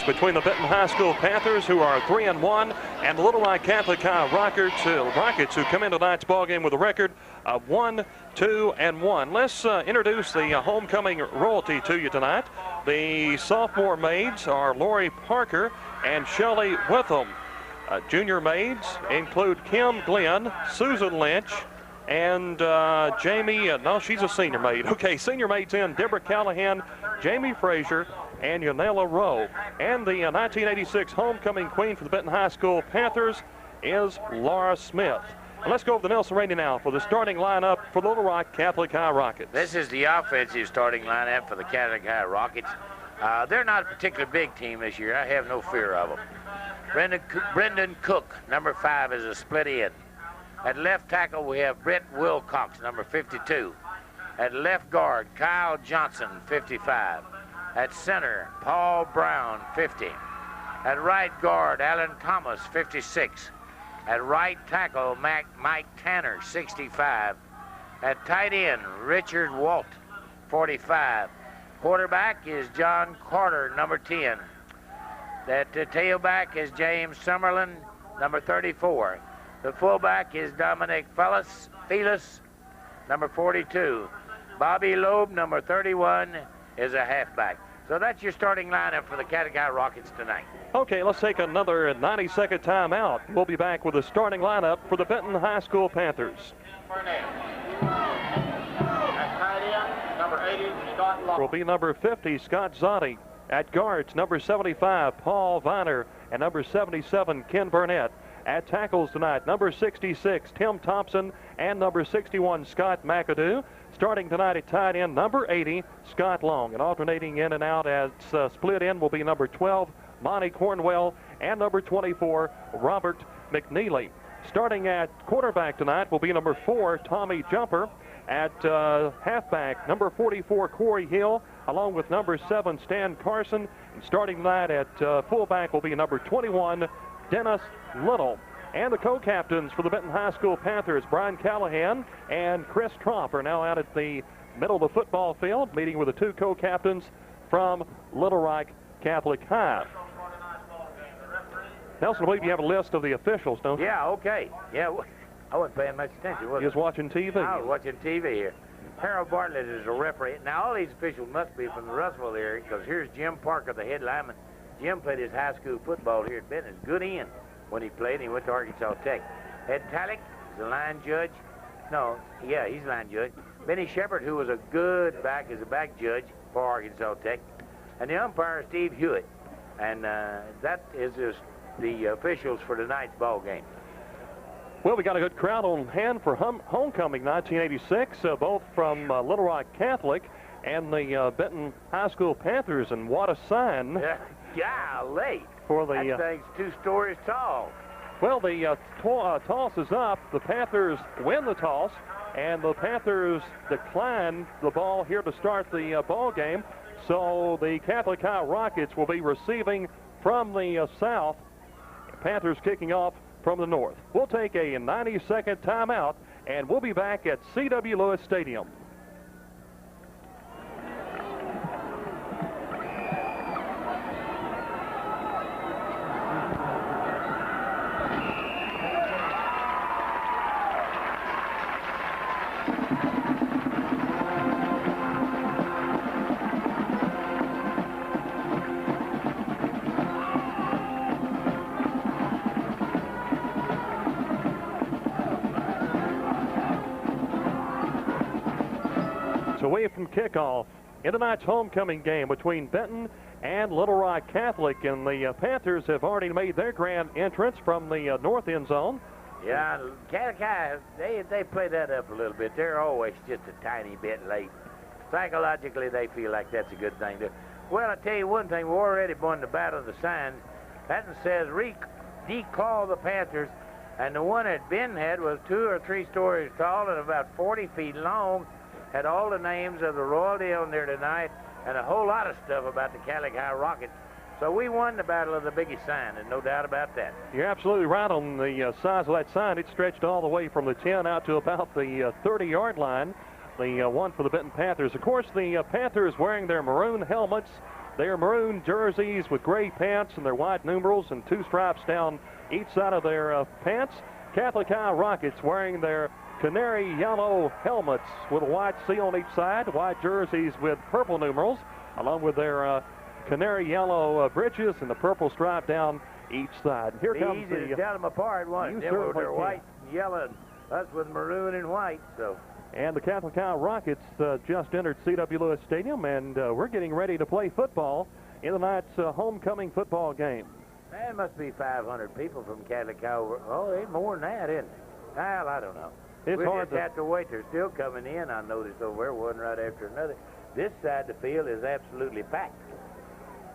6 between the Benton High School Panthers, who are 3-1, and the Little Rock Catholic High Rockets, who come into tonight's ballgame with a record of 1-2-1. Let's introduce the homecoming royalty to you tonight. The sophomore maids are Lori Parker and Shelley Witham. Junior maids include Kim Glenn, Susan Lynch, and Jamie, no, she's a senior maid. Okay, senior maids in Deborah Callahan, Jamie Frazier, and Yanela Rowe. And the 1986 homecoming queen for the Benton High School Panthers is Laura Smith. And let's go over the Nelson Radio now for the starting lineup for the Little Rock Catholic High Rockets. This is the offensive starting lineup for the Catholic High Rockets. They're not a particularly big team this year. I have no fear of them. Brendan Cook, number 5, is a split end. At left tackle, we have Brett Wilcox, number 52. At left guard, Kyle Johnson, 55. At center, Paul Brown, 50. At right guard, Alan Thomas, 56. At right tackle, Mike Tanner, 65. At tight end, Richard Walt, 45. Quarterback is John Carter, number 10. That tailback is James Summerlin, number 34. The fullback is Dominic Felix, number 42. Bobby Loeb, number 31, is a halfback. So that's your starting lineup for the Catholic High Rockets tonight. Okay, let's take another 90-second timeout. We'll be back with the starting lineup for the Benton High School Panthers. Number 80, Scott Long. Will be number 50, Scott Zotti. At guards, number 75, Paul Viner, and number 77, Ken Burnett. At tackles tonight, number 66, Tim Thompson, and number 61, Scott McAdoo. Starting tonight at tight end, number 80, Scott Long. And alternating in and out as split end will be number 12, Monty Cornwell, and number 24, Robert McNeely. Starting at quarterback tonight will be number 4, Tommy Jumper. At halfback, number 44, Corey Hill, along with number 7, Stan Carson. And starting tonight at fullback will be number 21, Dennis Little. And the co-captains for the Benton High School Panthers, Brian Callahan and Chris Tromp, are now out at the middle of the football field, meeting with the two co-captains from Little Rock Catholic High. Nelson, I believe you have a list of the officials, don't you? Yeah, okay. Yeah, I wasn't paying much attention, was I? He was watching TV. I was watching TV here. Harold Bartlett is a referee. Now, all these officials must be from the Russellville area, because here's Jim Parker, the head lineman. Jim played his high school football here at Benton. Good end when he played. He went to Arkansas Tech. Ed Talick is a line judge. No, yeah, he's a line judge. Benny Shepard, who was a good back, is a back judge for Arkansas Tech. And the umpire is Steve Hewitt. And that is the officials for tonight's ball game. Well, we got a good crowd on hand for homecoming 1986, both from Little Rock Catholic and the Benton High School Panthers. And what a sign! Yeah. Golly, for the that thing's 2 stories tall. Well, the toss is up. The Panthers win the toss, and the Panthers decline the ball here to start the ball game. So the Catholic High Rockets will be receiving from the south. Panthers kicking off from the north. We'll take a 90-second timeout, and we'll be back at C.W. Lewis Stadium. Away from kickoff in tonight's homecoming game between Benton and Little Rock Catholic, and the Panthers have already made their grand entrance from the north end zone. Yeah, Catholic High, they play that up a little bit. They're always just a tiny bit late. Psychologically, they feel like that's a good thing. Well, I tell you one thing, we already won the battle of the signs. That says declaw the Panthers, and the one that Ben had was 2 or 3 stories tall and about 40 feet long. Had all the names of the royalty on there tonight and a whole lot of stuff about the Catholic High Rockets. So we won the battle of the biggest sign, and no doubt about that. You're absolutely right on the size of that sign. It stretched all the way from the 10 out to about the 30-yard line. The one for the Benton Panthers. Of course, the Panthers wearing their maroon helmets. their maroon jerseys with gray pants and their white numerals and 2 stripes down each side of their pants. Catholic High Rockets wearing their canary yellow helmets with a white C on each side, white jerseys with purple numerals, along with their canary yellow breeches and the purple stripe down each side. Here comes easy to tell them apart, wasn't it? They're white and yellow, and us with maroon and white. So. And the Catholic High Rockets just entered C.W. Lewis Stadium, and we're getting ready to play football in tonight's homecoming football game. There must be 500 people from Catholic High. Oh, it's more than that, isn't it? Well, I don't know. We'll just have to wait. They're still coming in. I noticed over there, one right after another. This side of the field is absolutely packed,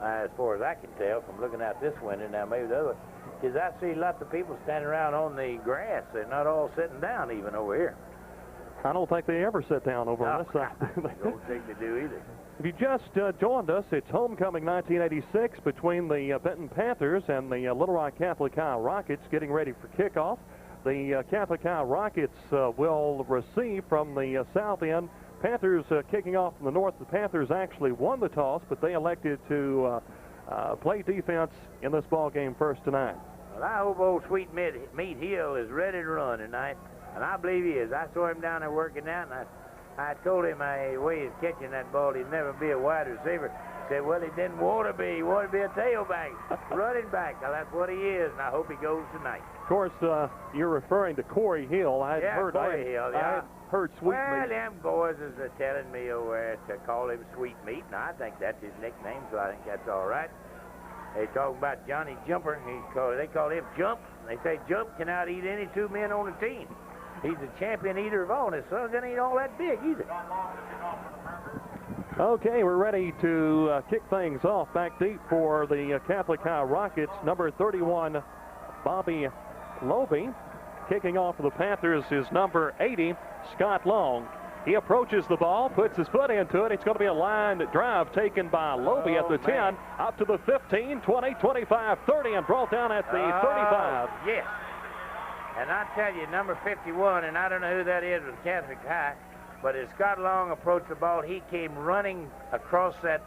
as far as I can tell from looking out this window. Now, maybe the other, because I see lots of people standing around on the grass. They're not all sitting down even over here. I don't think they ever sit down over on this side. I don't think they do either. If you just joined us, it's homecoming 1986 between the Benton Panthers and the Little Rock Catholic High Rockets getting ready for kickoff. The Catholic High Rockets will receive from the south end. Panthers kicking off from the north. The Panthers actually won the toss, but they elected to play defense in this ball game first tonight. Well, I hope old Sweet Meat Hill is ready to run tonight. And I believe he is. I saw him down there working out, and I told him the way he's catching that ball, he'd never be a wide receiver. He said, well, he didn't want to be. He wanted to be a tailback, running back. Well, that's what he is, and I hope he goes tonight. Of course, you're referring to Corey Hill. I heard Sweet Meat. Well, them boys is telling me over to call him Sweet Meat, and I think that's his nickname, so I think that's all right. They talking about Johnny Jumper. They call him Jump. They say Jump can out-eat any 2 men on the team. He's the champion eater of all, and his son ain't all that big either. Okay, we're ready to kick things off back deep for the Catholic High Rockets. Number 31, Bobby Loby. Kicking off for the Panthers is number 80, Scott Long. He approaches the ball, puts his foot into it. It's going to be a line drive taken by Loby at the 10, up to the 15, 20, 25, 30, and brought down at the 35. Yes. And I tell you, number 51, and I don't know who that is with Catholic High, but as Scott Long approached the ball, he came running across that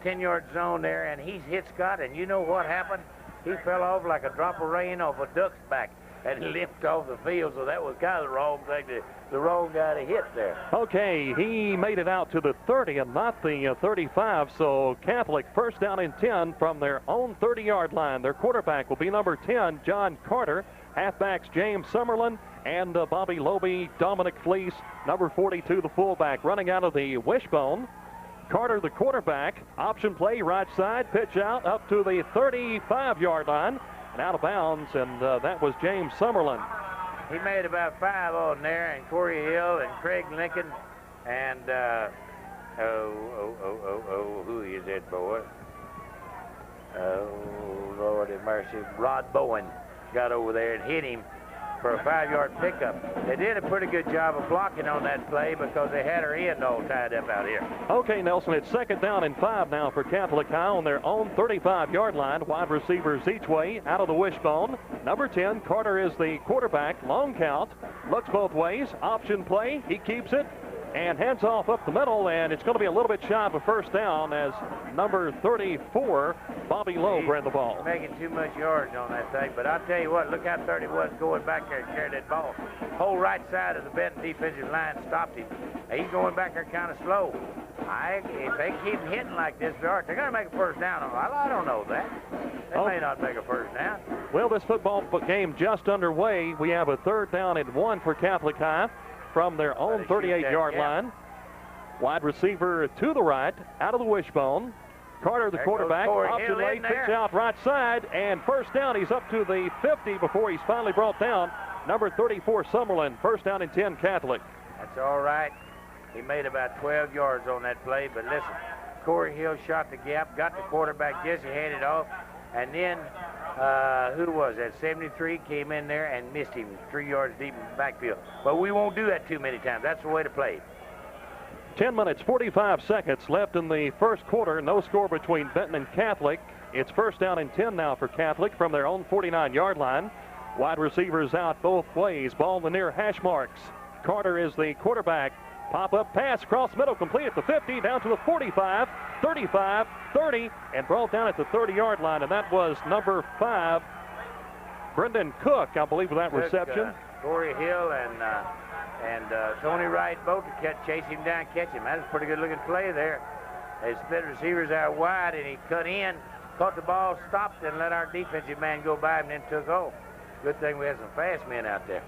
10-yard zone there, and he hit Scott, and you know what happened? He fell off like a drop of rain off a duck's back and limped off the field, so that was kind of the wrong thing, the wrong guy to hit there. Okay, he made it out to the 30 and not the 35, so Catholic first down and 10 from their own 30-yard line. Their quarterback will be number 10, John Carter. Halfbacks James Summerlin and Bobby Loby, Dominic Fleece, number 42, the fullback, running out of the wishbone. Carter, the quarterback, option play, right side, pitch out up to the 35-yard line and out of bounds, and that was James Summerlin. He made about 5 on there, and Corey Hill and Craig Lincoln and, who is that boy? Oh, Lord have mercy, Rod Bowen. Got over there and hit him for a 5-yard pickup. They did a pretty good job of blocking on that play because they had her end all tied up out here. Okay, Nelson, it's second down and 5 now for Catholic High on their own 35-yard line. Wide receivers each way, out of the wishbone. Number 10, Carter is the quarterback. Long count, looks both ways. Option play, he keeps it and hands off up the middle, and it's going to be a little bit shy of a first down as number 34, Bobby Loeb, ran the ball. Making too much yards on that thing, but I'll tell you what, look how 31's going back there and carrying that ball. Whole right side of the Benton defensive line stopped him. He's going back there kind of slow. If they keep hitting like this, they're going to make a first down. I don't know that. They may not make a first down. Well, this football game just underway. We have a third down and 1 for Catholic High from their own 38-yard line. Wide receiver to the right, out of the wishbone. Carter, the quarterback, option late, pitch out right side, and first down. He's up to the 50 before he's finally brought down. Number 34, Summerlin, first down and 10, Catholic. That's all right. He made about 12 yards on that play, but listen, Corey Hill shot the gap, got the quarterback, Jesse handed off, and then who was that? 73 came in there and missed him 3 yards deep in the backfield. But we won't do that too many times. That's the way to play. 10 minutes, 45 seconds left in the first quarter. No score between Benton and Catholic. It's first down and 10 now for Catholic from their own 49-yard line. Wide receivers out both ways. Ball in the near hash marks. Carter is the quarterback. Pop-up pass across middle, complete at the 50, down to the 45, 35, 30, and brought down at the 30-yard line, and that was number 5, Brendan Cook, I believe, with that reception. Corey Hill and Tony Wright both to chase him down, catch him. That was a pretty good-looking play there. They split receivers out wide, and he cut in, caught the ball, stopped, and let our defensive man go by him, and then took off. Good thing we had some fast men out there.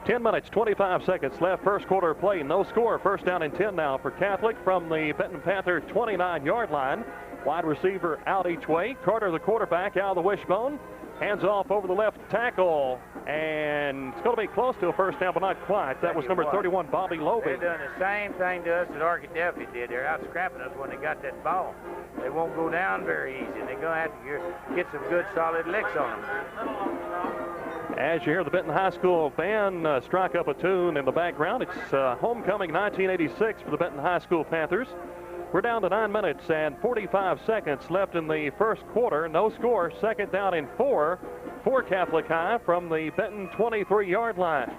10 minutes, 25 seconds left, first quarter of play. No score, first down and 10 now for Catholic from the Benton Panther 29-yard line. Wide receiver out each way. Carter, the quarterback, out of the wishbone. Hands off over the left tackle, and it's going to be close to a first down, but not quite. That was number 31, Bobby Loby. They're doing the same thing to us that Arkadelphia did. They're out scrapping us when they got that ball. They won't go down very easy. They're going to have to get some good, solid licks on them. As you hear the Benton High School band strike up a tune in the background, it's homecoming 1986 for the Benton High School Panthers. We're down to 9 minutes and 45 seconds left in the first quarter. No score, second down and 4 for Catholic High from the Benton 23-yard line.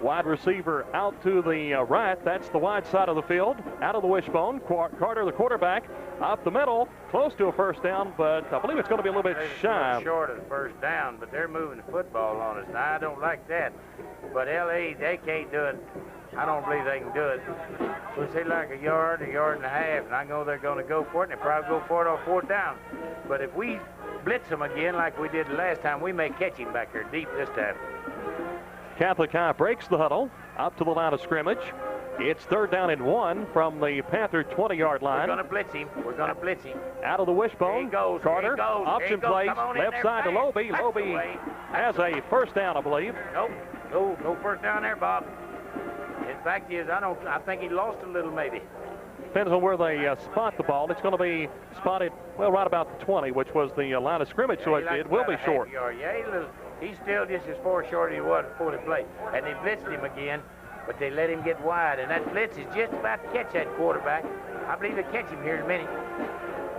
Wide receiver out to the right. That's the wide side of the field. Out of the wishbone. Carter, the quarterback, up the middle, close to a first down, but I believe it's going to be a little bit shy. Short of the first down, but they're moving the football on us. Now, I don't like that, but LA, they can't do it. I don't believe they can do it. So say like a yard and a half, and I know they're going to go for it, and they probably go for it on fourth down. But if we blitz them again like we did the last time, we may catch him back here deep this time. Catholic High breaks the huddle up to the line of scrimmage. It's third down and 1 from the Panther 20-yard line. We're going to blitz him. We're going to blitz him. Out of the wishbone. He goes. Carter. He goes. Option plays. Left side to Loby. Loby has a first down, I believe. Nope. No first down there, Bob. In fact, I think he lost a little maybe. Depends on where they spot the ball. It's going to be spotted, well, right about the 20, which was the line of scrimmage, so it will be short. Yeah, he's still just as far short as he was before they played. And they blitzed him again, but they let him get wide. And that blitz is just about to catch that quarterback. I believe they'll catch him here in a minute.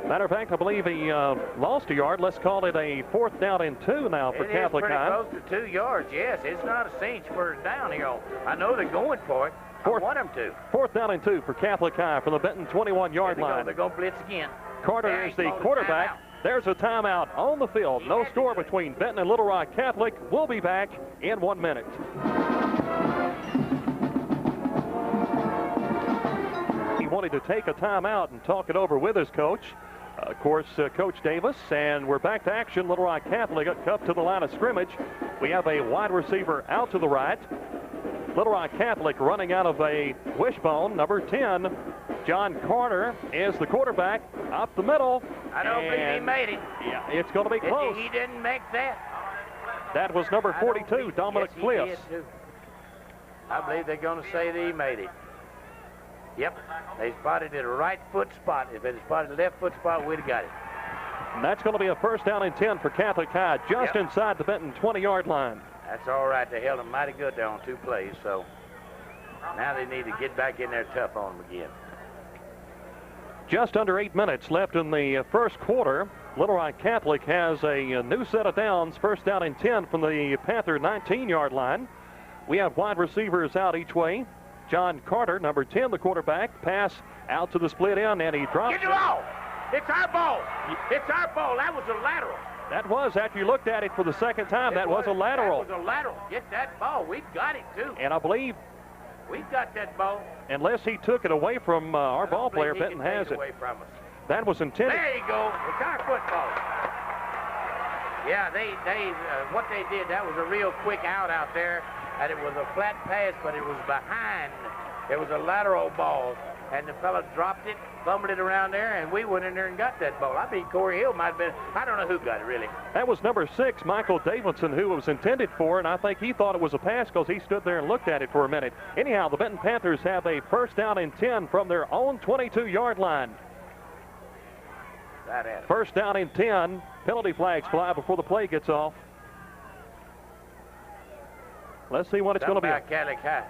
Matter of fact, I believe he lost a yard. Let's call it a fourth down and 2 now for Catholic High. It is pretty close to 2 yards, yes. It's not a cinch first down here. I know they're going for it. I want them to. Fourth down and 2 for Catholic High from the Benton 21-yard line. They're going to blitz again. Carter is the quarterback. There's a timeout on the field. No score between Benton and Little Rock Catholic. We'll be back in 1 minute. He wanted to take a timeout and talk it over with his coach. Of course, Coach Davis, and we're back to action. Little Rock Catholic up to the line of scrimmage. We have a wide receiver out to the right. Little Rock Catholic running out of a wishbone. Number 10, John Carter is the quarterback. Up the middle. I don't believe he made it. Yeah, it's going to be close. He didn't make that. That was number 42, Dominic Fliss. I believe they're going to say that he made it. Yep, they spotted it a right foot spot. If they spotted a left foot spot, we'd have got it. And that's going to be a first down and 10 for Catholic High, just inside the Benton 20-yard line. That's all right. They held them mighty good there on 2 plays, so now they need to get back in there tough on them again. Just under 8 minutes left in the first quarter. Little Rock Catholic has a new set of downs, first down and 10 from the Panther 19-yard line. We have wide receivers out each way. John Carter, number 10, the quarterback, pass out to the split end, and he drops it. Get the ball! It's our ball! It's our ball! That was a lateral. That was, after you looked at it for the second time, that was a lateral. That was a lateral. Get that ball. We've got it, too. And I believe we've got that ball. Unless he took it away from our ball player, Benton has it. Away from us. That was intended. There you go. It's our football. Yeah, what they did, that was a real quick out there. And it was a flat pass, but it was behind. It was a lateral ball, and the fella dropped it, fumbled it around there, and we went in there and got that ball. I mean, Corey Hill might have been, I don't know who got it, really. That was number 6, Michael Davidson, who it was intended for, and I think he thought it was a pass because he stood there and looked at it for a minute. Anyhow, the Benton Panthers have a first down and 10 from their own 22-yard line. First down and 10. Penalty flags fly before the play gets off. Let's see what it's going to be. Catholic High.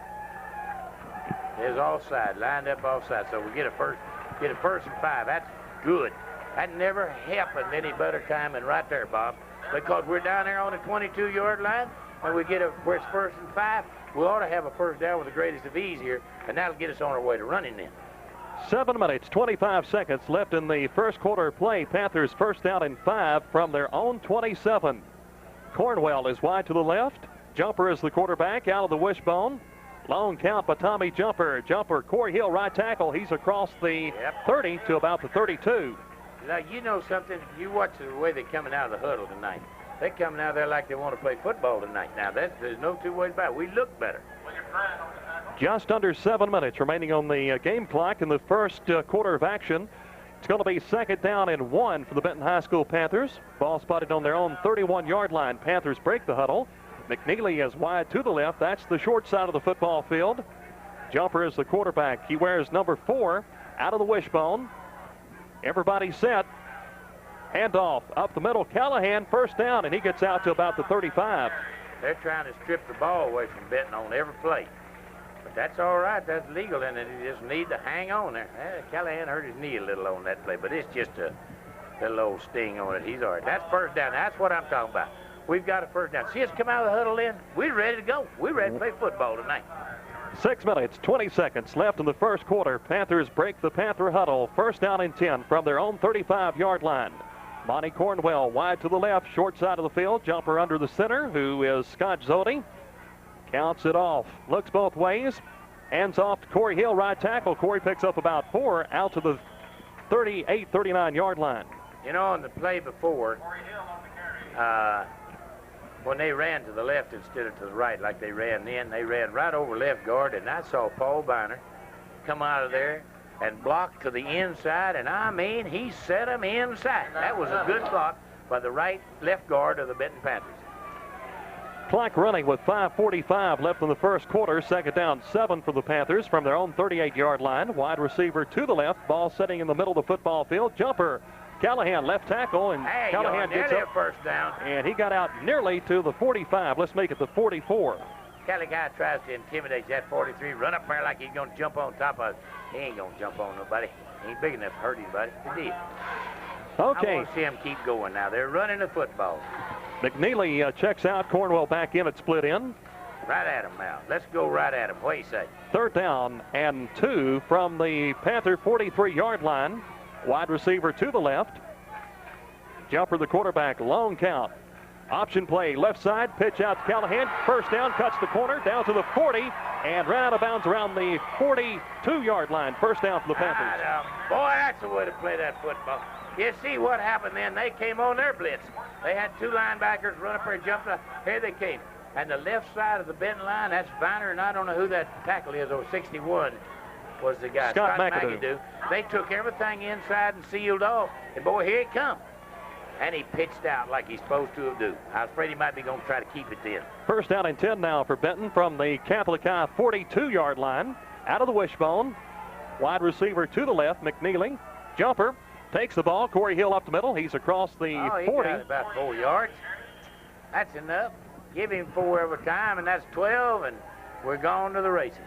There's offside, lined up offside. So we get a first and 5. That's good. That never happened any better time than right there, Bob. Because we're down there on the 22-yard line. and we get where it's 1st and 5, we ought to have a first down with the greatest of ease here, and that'll get us on our way to running then. 7 minutes, 25 seconds left in the first quarter play. Panthers 1st down and 5 from their own 27. Cornwell is wide to the left. Jumper is the quarterback out of the wishbone. Long count by Tommy Jumper. Jumper, Corey Hill, right tackle. He's across the 30 to about the 32. Now, you know something? You watch the way they're coming out of the huddle tonight. They're coming out there like they want to play football tonight. Now, there's no two ways about it. We look better. Just under 7 minutes remaining on the game clock in the first quarter of action. It's going to be 2nd down and 1 for the Benton High School Panthers. Ball spotted on their own 31-yard line. Panthers break the huddle. McNeely is wide to the left. That's the short side of the football field. Jumper is the quarterback. He wears number 4 out of the wishbone. Everybody set. Handoff up the middle. Callahan, 1st down, and he gets out to about the 35. They're trying to strip the ball away from Benton on every play. But that's all right. That's legal, and they just need to hang on there. Callahan hurt his knee a little on that play, but it's just a little old sting on it. He's all right. That's 1st down. That's what I'm talking about. We've got a 1st down. See us come out of the huddle in. We're ready to go. We're ready to play football tonight. 6 minutes, 20 seconds left in the first quarter. Panthers break the Panther huddle. 1st down and 10 from their own 35-yard line. Monty Cornwell wide to the left, short side of the field. Jumper under the center, who is Scott Zodi. Counts it off. Looks both ways. Hands off to Corey Hill, right tackle. Corey picks up about 4 out to the 38, 39-yard line. You know, on the play before, when they ran to the left instead of to the right like they ran then, they ran right over left guard, and I saw Paul Biner come out of there and block to the inside, and I mean, he set him inside. That was a good block by the left guard of the Benton Panthers. Clock running with 5:45 left in the first quarter. 2nd down, 7 for the Panthers from their own 38-yard line. Wide receiver to the left. Ball setting in the middle of the football field. Jumper, Callahan, left tackle, and Callahan gets up. 1st down. And he got out nearly to the 45. Let's make it the 44. Callahan tries to intimidate that 43. Run up there like he's going to jump on top of it. He ain't going to jump on nobody. He ain't big enough to hurt anybody. He did. Okay. I want to see him keep going now. They're running the football. McNeely checks out. Cornwell back in at split in. Right at him now. Let's go right at him. What do you say? 3rd down and 2 from the Panther 43-yard line. Wide receiver to the left. Jumper, the quarterback, long count. Option play, left side, pitch out to Callahan. 1st down, cuts the corner, down to the 40, and ran out of bounds around the 42-yard line. 1st down for the Panthers. Boy, that's the way to play that football. You see what happened then? They came on their blitz. They had 2 linebackers run up there and jumped up. Here they came. And the left side of the Benton line, that's Viner, and I don't know who that tackle is, 61 was the guy. Scott McAdoo. They took everything inside and sealed off. And boy, here it comes. And he pitched out like he's supposed to have do. I was afraid he might be going to try to keep it then. 1st down and 10 now for Benton from the Catholic High 42-yard line. Out of the wishbone. Wide receiver to the left, McNeely. Jumper takes the ball. Corey Hill up the middle. He's across the 40. Got about 4 yards. That's enough. Give him 4 every time, and that's 12, and we're going to the races.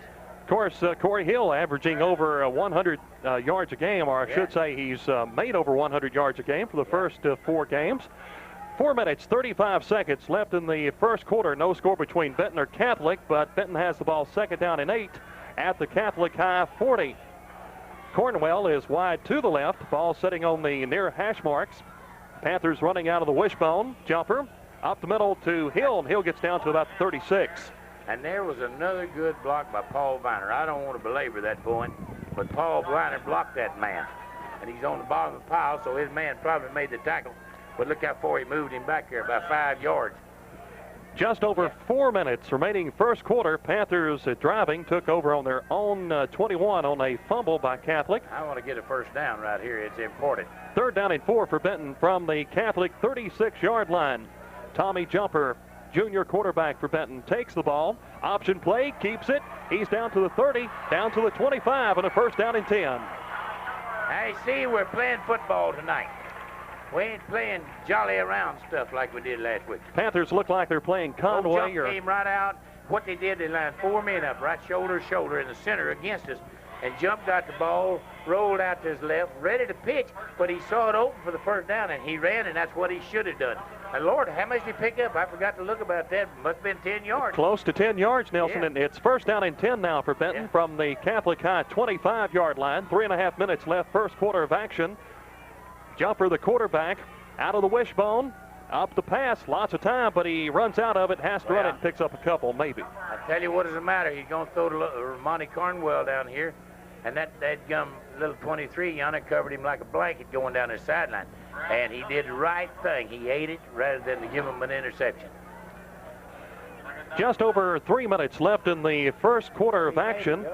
Of course, Corey Hill averaging over 100 yards a game, or I should say he's made over 100 yards a game for the first 4 games. 4 minutes, 35 seconds left in the first quarter. No score between Benton or Catholic, but Benton has the ball 2nd down and 8 at the Catholic High 40. Cornwell is wide to the left. Ball sitting on the near hash marks. Panthers running out of the wishbone. Jumper up the middle to Hill, and Hill gets down to about 36. And there was another good block by Paul Viner. I don't want to belabor that point, but Paul Viner blocked that man. And he's on the bottom of the pile, so his man probably made the tackle. But look how far he moved him back there, about 5 yards. Just over 4 minutes remaining first quarter. Panthers driving, took over on their own 21 on a fumble by Catholic. I want to get a 1st down right here. It's important. 3rd down and 4 for Benton from the Catholic 36-yard line. Tommy Jumper, junior quarterback for Benton, takes the ball. Option play, keeps it. He's down to the 30, down to the 25, and a 1st down and 10. Hey, see, we're playing football tonight. We ain't playing jolly around stuff like we did last week. Panthers look like they're playing Conway. Came right out. What they did, they lined 4 men up, right shoulder to shoulder in the center against us. and Jump got the ball, rolled out to his left, ready to pitch, but he saw it open for the first down, and he ran, and that's what he should have done. And Lord, how much did he pick up? I forgot to look about that. Must have been 10 yards. Close to 10 yards, Nelson, Yeah. and it's first down and 10 now for Benton from the Catholic High 25-yard line. 3.5 minutes left, first quarter of action. Jumper, the quarterback, out of the wishbone, up the pass, lots of time, but he runs out of it, has to run it, and picks up a couple, maybe. I tell you what is the matter. He's going to throw to Monty Cornwell down here, and that gum little 23 yonder covered him like a blanket going down the sideline. And he did the right thing. He ate it rather than to give him an interception. Just over 3 minutes left in the first quarter of action.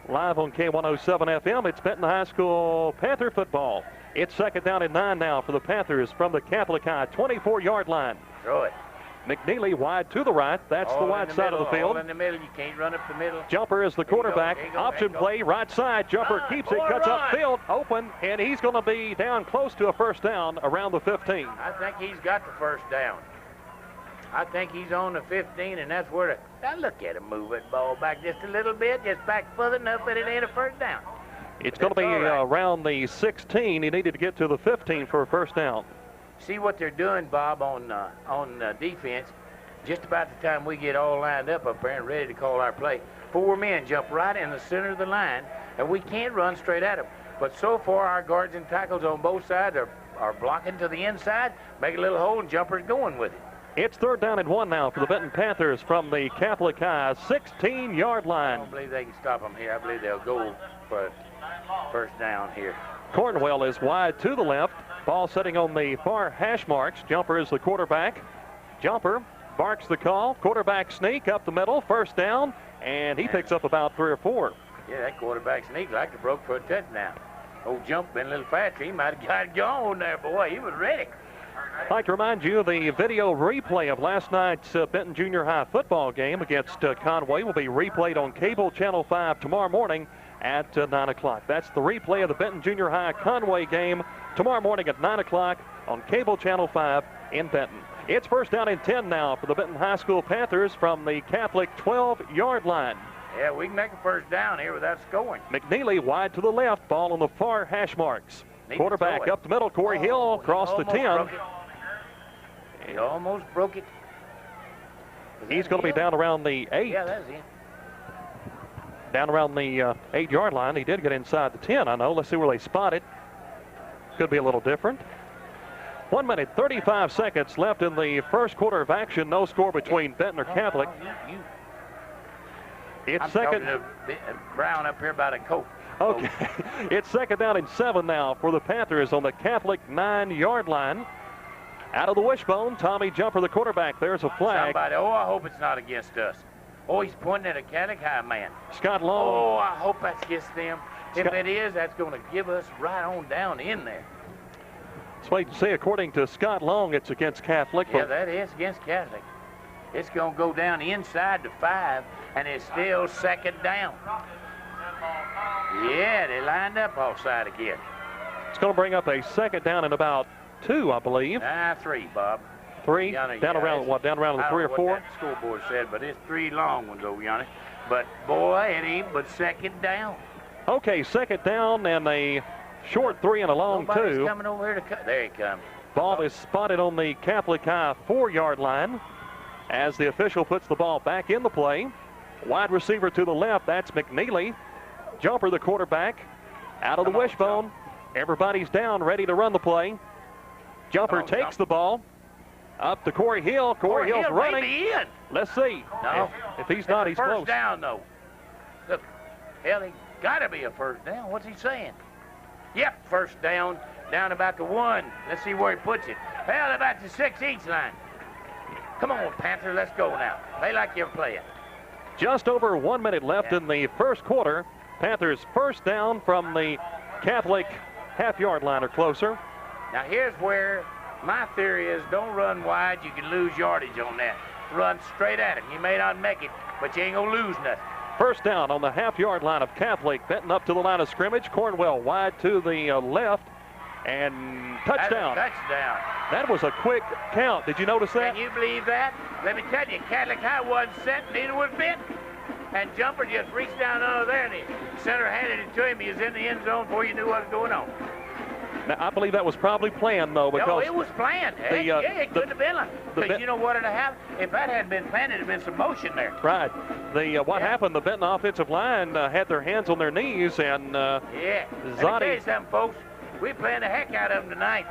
Live on K107 FM, it's Benton High School Panther football. It's second down and 9 now for the Panthers from the Catholic High 24-yard line. Throw it. McNeely wide to the right. That's the wide side of the field. All in the middle. You can't run up the middle. Jumper is the quarterback. Option play, right side. Jumper keeps it, cuts upfield, open, and he's going to be down close to a first down around the 15. I think he's got the first down. I think he's on the 15, and that's where now look at him move that ball back just a little bit, just back further enough, but it ain't a first down. It's going to be around the 16. He needed to get to the 15 for a first down. See what they're doing, Bob, on defense. Just about the time we get all lined up there and ready to call our play, 4 men jump right in the center of the line, and we can't run straight at them. But so far, our guards and tackles on both sides are blocking to the inside, make a little hole, and Jumper's going with it. It's third down and 1 now for the Benton Panthers from the Catholic High 16-yard line. I don't believe they can stop them here. I believe they'll go for first down here. Cornwell is wide to the left. Ball sitting on the far hash marks. Jumper is the quarterback. Jumper barks the call. Quarterback sneak up the middle. First down, and he picks up about 3 or 4. Yeah, that quarterback sneak like to broke for a touchdown. Old Jump been a little faster. He might have got gone there, boy. He was ready. I'd like to remind you the video replay of last night's Benton Junior High football game against Conway will be replayed on Cable Channel 5 tomorrow morning at 9 o'clock. That's the replay of the Benton Junior High Conway game tomorrow morning at 9 o'clock on Cable Channel 5 in Benton. It's first down and 10 now for the Benton High School Panthers from the Catholic 12-yard line. Yeah, we can make a first down here without scoring. McNeely wide to the left, ball on the far hash marks. Quarterback up the middle, Corey Hill across the 10. He almost broke it. He's going to be down around the 8. Yeah, that's it. Down around the 8-yard line. He did get inside the 10, I know. Let's see where they spot it. Could be a little different. 1 minute, 35 seconds left in the first quarter of action. No score between Benton or Catholic. It's second. I'm talking to Brown up here about a coat. Okay. It's second down and 7 now for the Panthers on the Catholic 9-yard line. Out of the wishbone, Tommy Jumper, the quarterback. There's a flag. Somebody, I hope it's not against us. Oh, he's pointing at a Catholic High man. Scott Long. Oh, I hope that's against them. If it is, that's going to give us right on down in there. Let's wait and see. According to Scott Long, it's against Catholic. Yeah, that is against Catholic. It's going to go down inside the 5, and it's still second down. Yeah, they lined up offside again. It's going to bring up a second down and about 2, I believe. 3, Bob. 3? Down around what? Down around the 3 or 4? I don't know what that scoreboard said, but it's 3 long ones over yonder. But, boy, it ain't but second down. Okay, second down and a short 3 and a long Nobody's 2. coming over here to cut. There he comes. Ball is spotted on the Catholic High 4-yard line as the official puts the ball back in the play. Wide receiver to the left, that's McNeely. Jumper, the quarterback, out of the wishbone. Everybody's down, ready to run the play. Jumper takes the ball up to Corey Hill. Corey Hill's running. In. Let's see. No. If he's not, he's close. First down, though. Look, hell, he got to be a first down. What's he saying? Yep, first down, down about the 1. Let's see where he puts it. Hell, about the 6-each line. Come on, Panther, let's go now. Play like you're playing. Just over 1 minute left in the first quarter. Panthers first down from the Catholic half-yard line or closer. Now, here's where my theory is don't run wide. You can lose yardage on that. Run straight at him. You may not make it, but you ain't going to lose nothing. First down on the half-yard line of Catholic. Benton up to the line of scrimmage. Cornwell wide to the left. And touchdown. Touchdown. That was a quick count. Did you notice that? Can you believe that? Let me tell you, Catholic High wasn't set, neither was Benton. and Jumper just reached down under there, and the center handed it to him. He was in the end zone before you knew what was going on. Now, I believe that was probably planned, though, because... No, it was planned. Yeah, it couldn't have been. Because you know what would have happened? If that hadn't been planned, it'd have been some motion there. Right. What happened, the Benton offensive line had their hands on their knees, and Let me tell you something, folks. We playing the heck out of them tonight.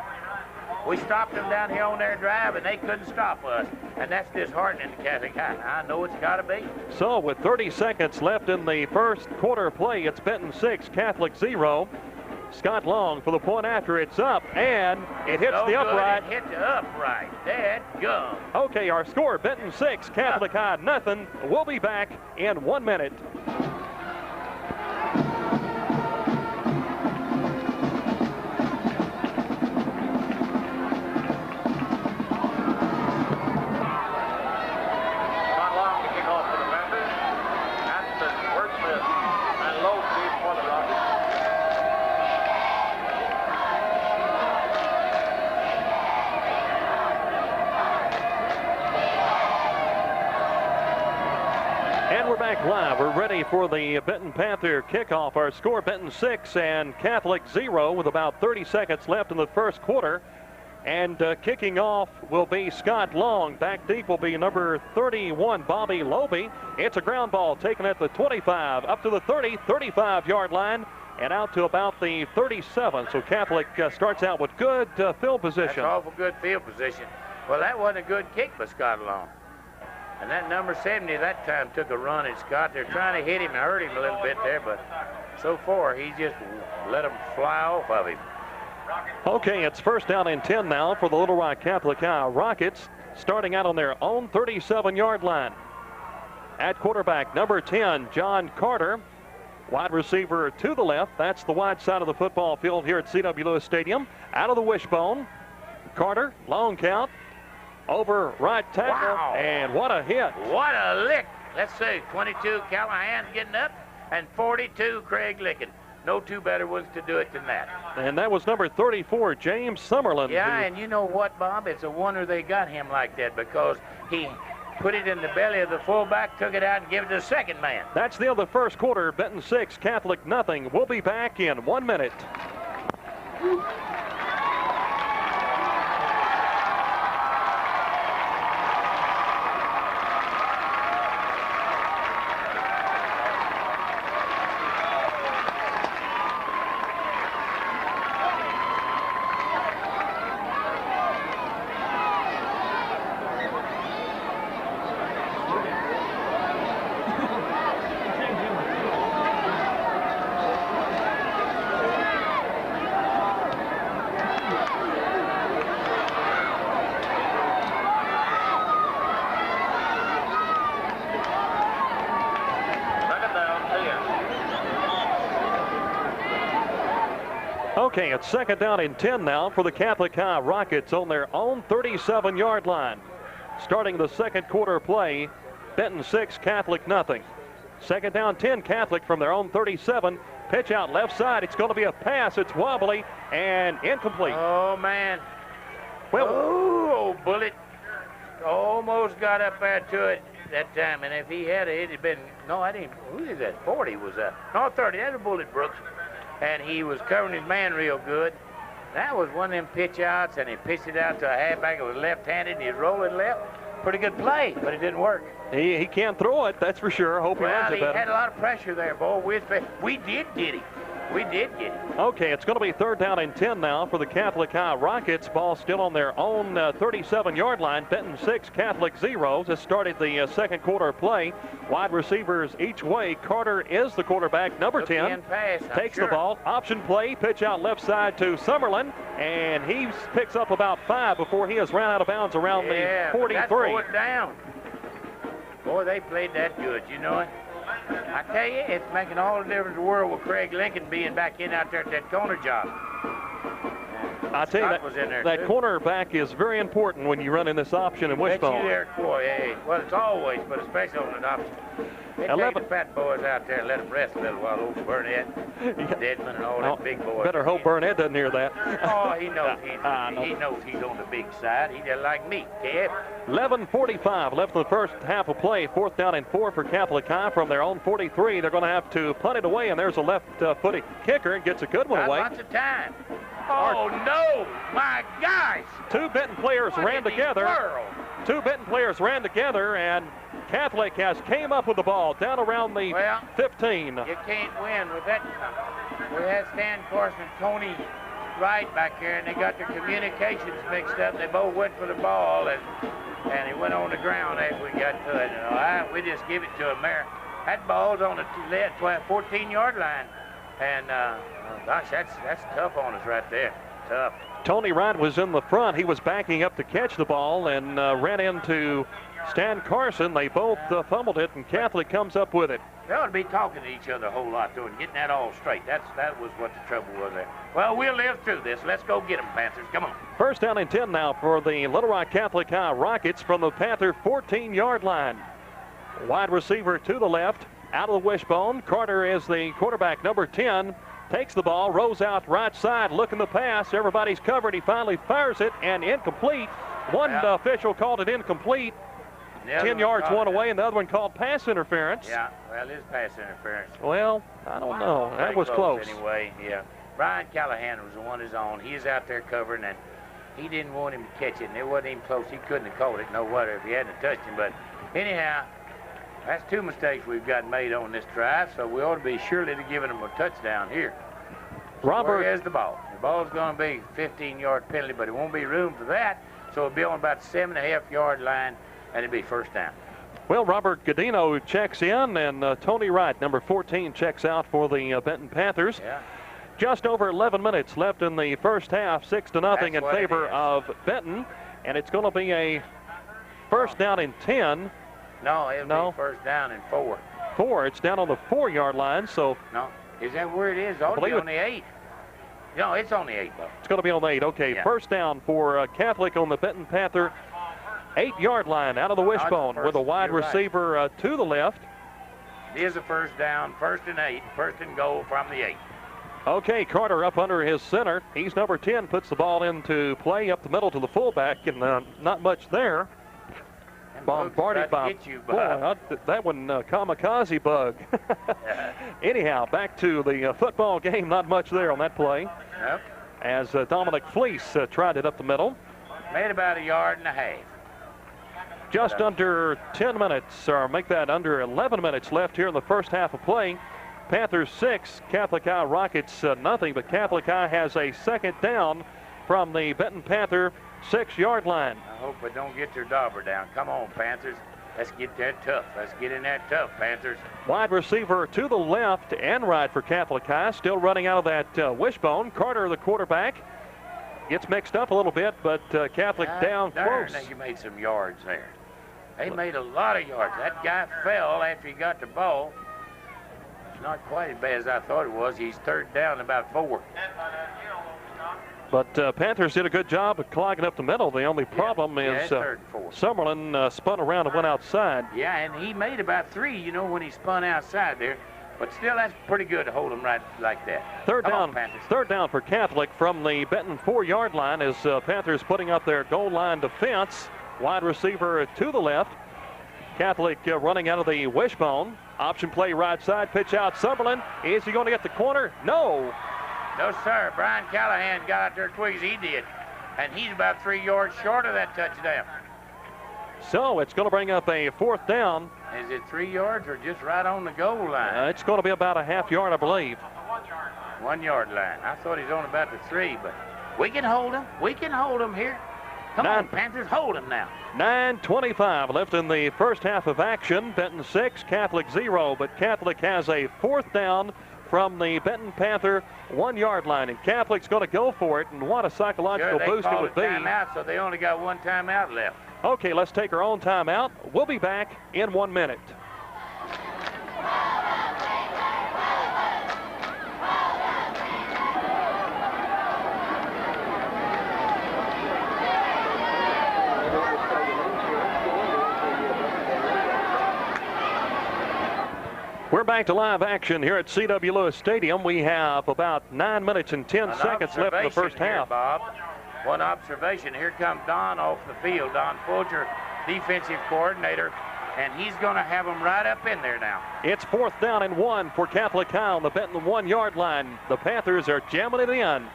We stopped them down here on their drive, and they couldn't stop us. And that's disheartening to Catholic High. I know it's got to be. So, with 30 seconds left in the first quarter play, it's Benton 6, Catholic 0. Scott Long for the point after. It's up, and it hits the upright. It hit the upright. That gum. Okay, our score, Benton 6, Catholic High nothing. We'll be back in 1 minute. Not long to kick off for the Panthers. Anderson, Wordsmith, and low speed for the Rockets. And we're back live. We're ready for the Benton Panther kickoff. Our score, Benton 6 and Catholic 0 with about 30 seconds left in the first quarter. And kicking off will be Scott Long. Back deep will be number 31, Bobby Loby. It's a ground ball taken at the 25, up to the 30, 35-yard line, and out to about the 37. So Catholic starts out with good field position. That's awful good field position. Well, that wasn't a good kick by Scott Long. And that number 70 that time took a run at Scott. They're trying to hit him and hurt him a little bit there, but so far he just let them fly off of him. Okay, it's first down and 10 now for the Little Rock Catholic High Rockets, starting out on their own 37-yard line. At quarterback, number 10, John Carter. Wide receiver to the left. That's the wide side of the football field here at C.W. Lewis Stadium. Out of the wishbone. Carter, long count. Over right tackle, wow. And what a hit. What a lick. Let's see, 22 Callahan getting up, and 42 Craig licking. No two better ones to do it than that. And that was number 34, James Summerlin. Yeah, and you know what, Bob? It's a wonder they got him like that, because he put it in the belly of the fullback, took it out, and gave it to the second man. That's the end of the first quarter. Benton 6, Catholic nothing. We'll be back in 1 minute. Okay, it's second down and 10 now for the Catholic High Rockets on their own 37-yard line. Starting the second quarter play, Benton 6, Catholic nothing. Second down 10, Catholic from their own 37. Pitch out left side. It's going to be a pass. It's wobbly and incomplete. Oh, man. Well, oh, bullet. Almost got up there to it that time. And if he had it, it'd been, no, I didn't, who is that? 40 was that? No, 30. That's a bullet, Brooks. And he was covering his man real good. That was one of them pitch outs, and he pitched it out to a halfback. It was left-handed, and he was rolling left. Pretty good play, but it didn't work. He can't throw it, that's for sure. Hope he runs it better. Well, he had a lot of pressure there, boy. We did get him. We did get him. Okay, it's going to be third down and 10 now for the Catholic High Rockets. Ball still on their own 37-yard line. Benton 6, Catholic 0. Just started the second quarter play. Wide receivers each way. Carter is the quarterback. Number 10 takes the ball. Option play. Pitch out left side to Summerlin. And he picks up about 5 before he is run out of bounds around the 43. That's fourth down. Boy, they played that good, you know it. I tell you, it's making all the difference in the world with Craig Lincoln being back in out there at that corner job. I tell you, that cornerback is very important when you run in this option and wishbone. Bet you there, boy, hey. Well, it's always, but especially on an option. They take the fat boys out there and let them rest a little while. Old Burnett, Deadman, and all them big boys. Better hope Burnett doesn't hear that. Oh, he knows he knows he's on the big side. He just like me, Kev. 11:45 left in the first half of play. 4th down and 4 for Catholic High from their own 43. They're going to have to punt it away, and there's a left-footed kicker and gets a good one away. Lots of time. Oh, no, my gosh. Two Benton players ran together. Two Benton players ran together, and Catholic has came up with the ball down around the 15. You can't win with that. We had Stan Carson and Tony Wright back here, and they got their communications mixed up. They both went for the ball, and it went on the ground after we got to it. We just give it to them there. That ball's on the 14-yard line, and gosh, that's tough on us right there. Tough. Tony Wright was in the front. He was backing up to catch the ball and ran into Stan Carson. They both fumbled it, and Catholic comes up with it. They ought to be talking to each other a whole lot, though, and getting that all straight. That was what the trouble was there. Well, we'll live through this. Let's go get them, Panthers. Come on. 1st down and 10 now for the Little Rock Catholic High Rockets from the Panther 14-yard line. Wide receiver to the left, out of the wishbone. Carter is the quarterback, number 10. Takes the ball, rolls out right side, looking the pass. Everybody's covered. He finally fires it, and incomplete. One official called it incomplete. 10 yards one away, and the other one called pass interference. Yeah, well, it's pass interference. Well, I don't know. That was close. Anyway, yeah. Brian Callahan was the one who's on. He's out there covering, and he didn't want him to catch it, and it wasn't even close. He couldn't have caught it, no wonder, if he hadn't touched him. But anyhow, that's 2 mistakes we've got made on this drive, so we ought to be surely to giving them a touchdown here. Robert. Where's the ball? The ball's going to be 15-yard penalty, but it won't be room for that, so it'll be on about the 7.5-yard line, and it'll be 1st down. Well, Robert Godino checks in, and Tony Wright, number 14, checks out for the Benton Panthers. Yeah. Just over 11 minutes left in the first half, 6-0 in favor of Benton, and it's going to be a 1st down and 10. No, it'll be 1st down and 4. 4. It's down on the 4-yard line, so. No, is that where it is? Ought to be on the 8. No, it's on the 8, though. It's going to be on the 8. Okay, yeah. 1st down for Catholic on the Benton Panther 8-yard line, out of the wishbone, with a wide receiver to the left. It is a 1st down, 1st and 8, 1st and goal from the 8. Okay, Carter up under his center. He's number 10, puts the ball into play up the middle to the fullback, and not much there. Bombarded by that one, kamikaze bug. Anyhow, back to the football game. Not much there on that play. Yep. As Dominic Fleece tried it up the middle. Made about 1.5 yards. Just under 10 minutes, or make that under 11 minutes left here in the first half of play. Panthers 6, Catholic High Rockets nothing, but Catholic High has a 2nd down from the Benton Panther 6-yard line. I hope I don't get their dauber down. Come on, Panthers. Let's get there tough. Let's get in there tough, Panthers. Wide receiver to the left and right for Catholic High. Still running out of that wishbone. Carter, the quarterback, gets mixed up a little bit, but Catholic down close. They made some yards there. They made a lot of yards. That guy fell after he got the ball. It's not quite as bad as I thought it was. He's 3rd down, about 4. But Panthers did a good job of clogging up the middle. The only problem is 3rd and 4. Summerlin spun around and went outside. Yeah, and he made about 3, when he spun outside there. But still, that's pretty good to hold him right like that. 3rd down for Catholic from the Benton 4-yard line as Panthers putting up their goal line defense. Wide receiver to the left. Catholic running out of the wishbone. Option play right side, pitch out Summerlin. Is he going to get the corner? No. No, sir. Brian Callahan got out there quick as he did. And he's about 3 yards short of that touchdown. So it's going to bring up a 4th down. Is it 3 yards or just right on the goal line? It's going to be about a half yard, I believe. 1 yard line. I thought he's on about the 3, but we can hold him. We can hold him here. Come on, Panthers, hold him now. 9:25 left in the first half of action. Benton 6, Catholic 0, but Catholic has a 4th down from the Benton Panther 1-yard line, and Catholic's going to go for it, and what a psychological boost it would be. Timeout, so they only got 1 timeout left. Okay, let's take our own timeout. We'll be back in 1 minute. We're back to live action here at C.W. Lewis Stadium. We have about 9 minutes and 10 seconds left in the first half. Bob. One observation. Here comes Don off the field. Don Folger, defensive coordinator, and he's going to have them right up in there now. It's 4th down and 1 for Catholic High on the Benton 1-yard line. The Panthers are jamming it in.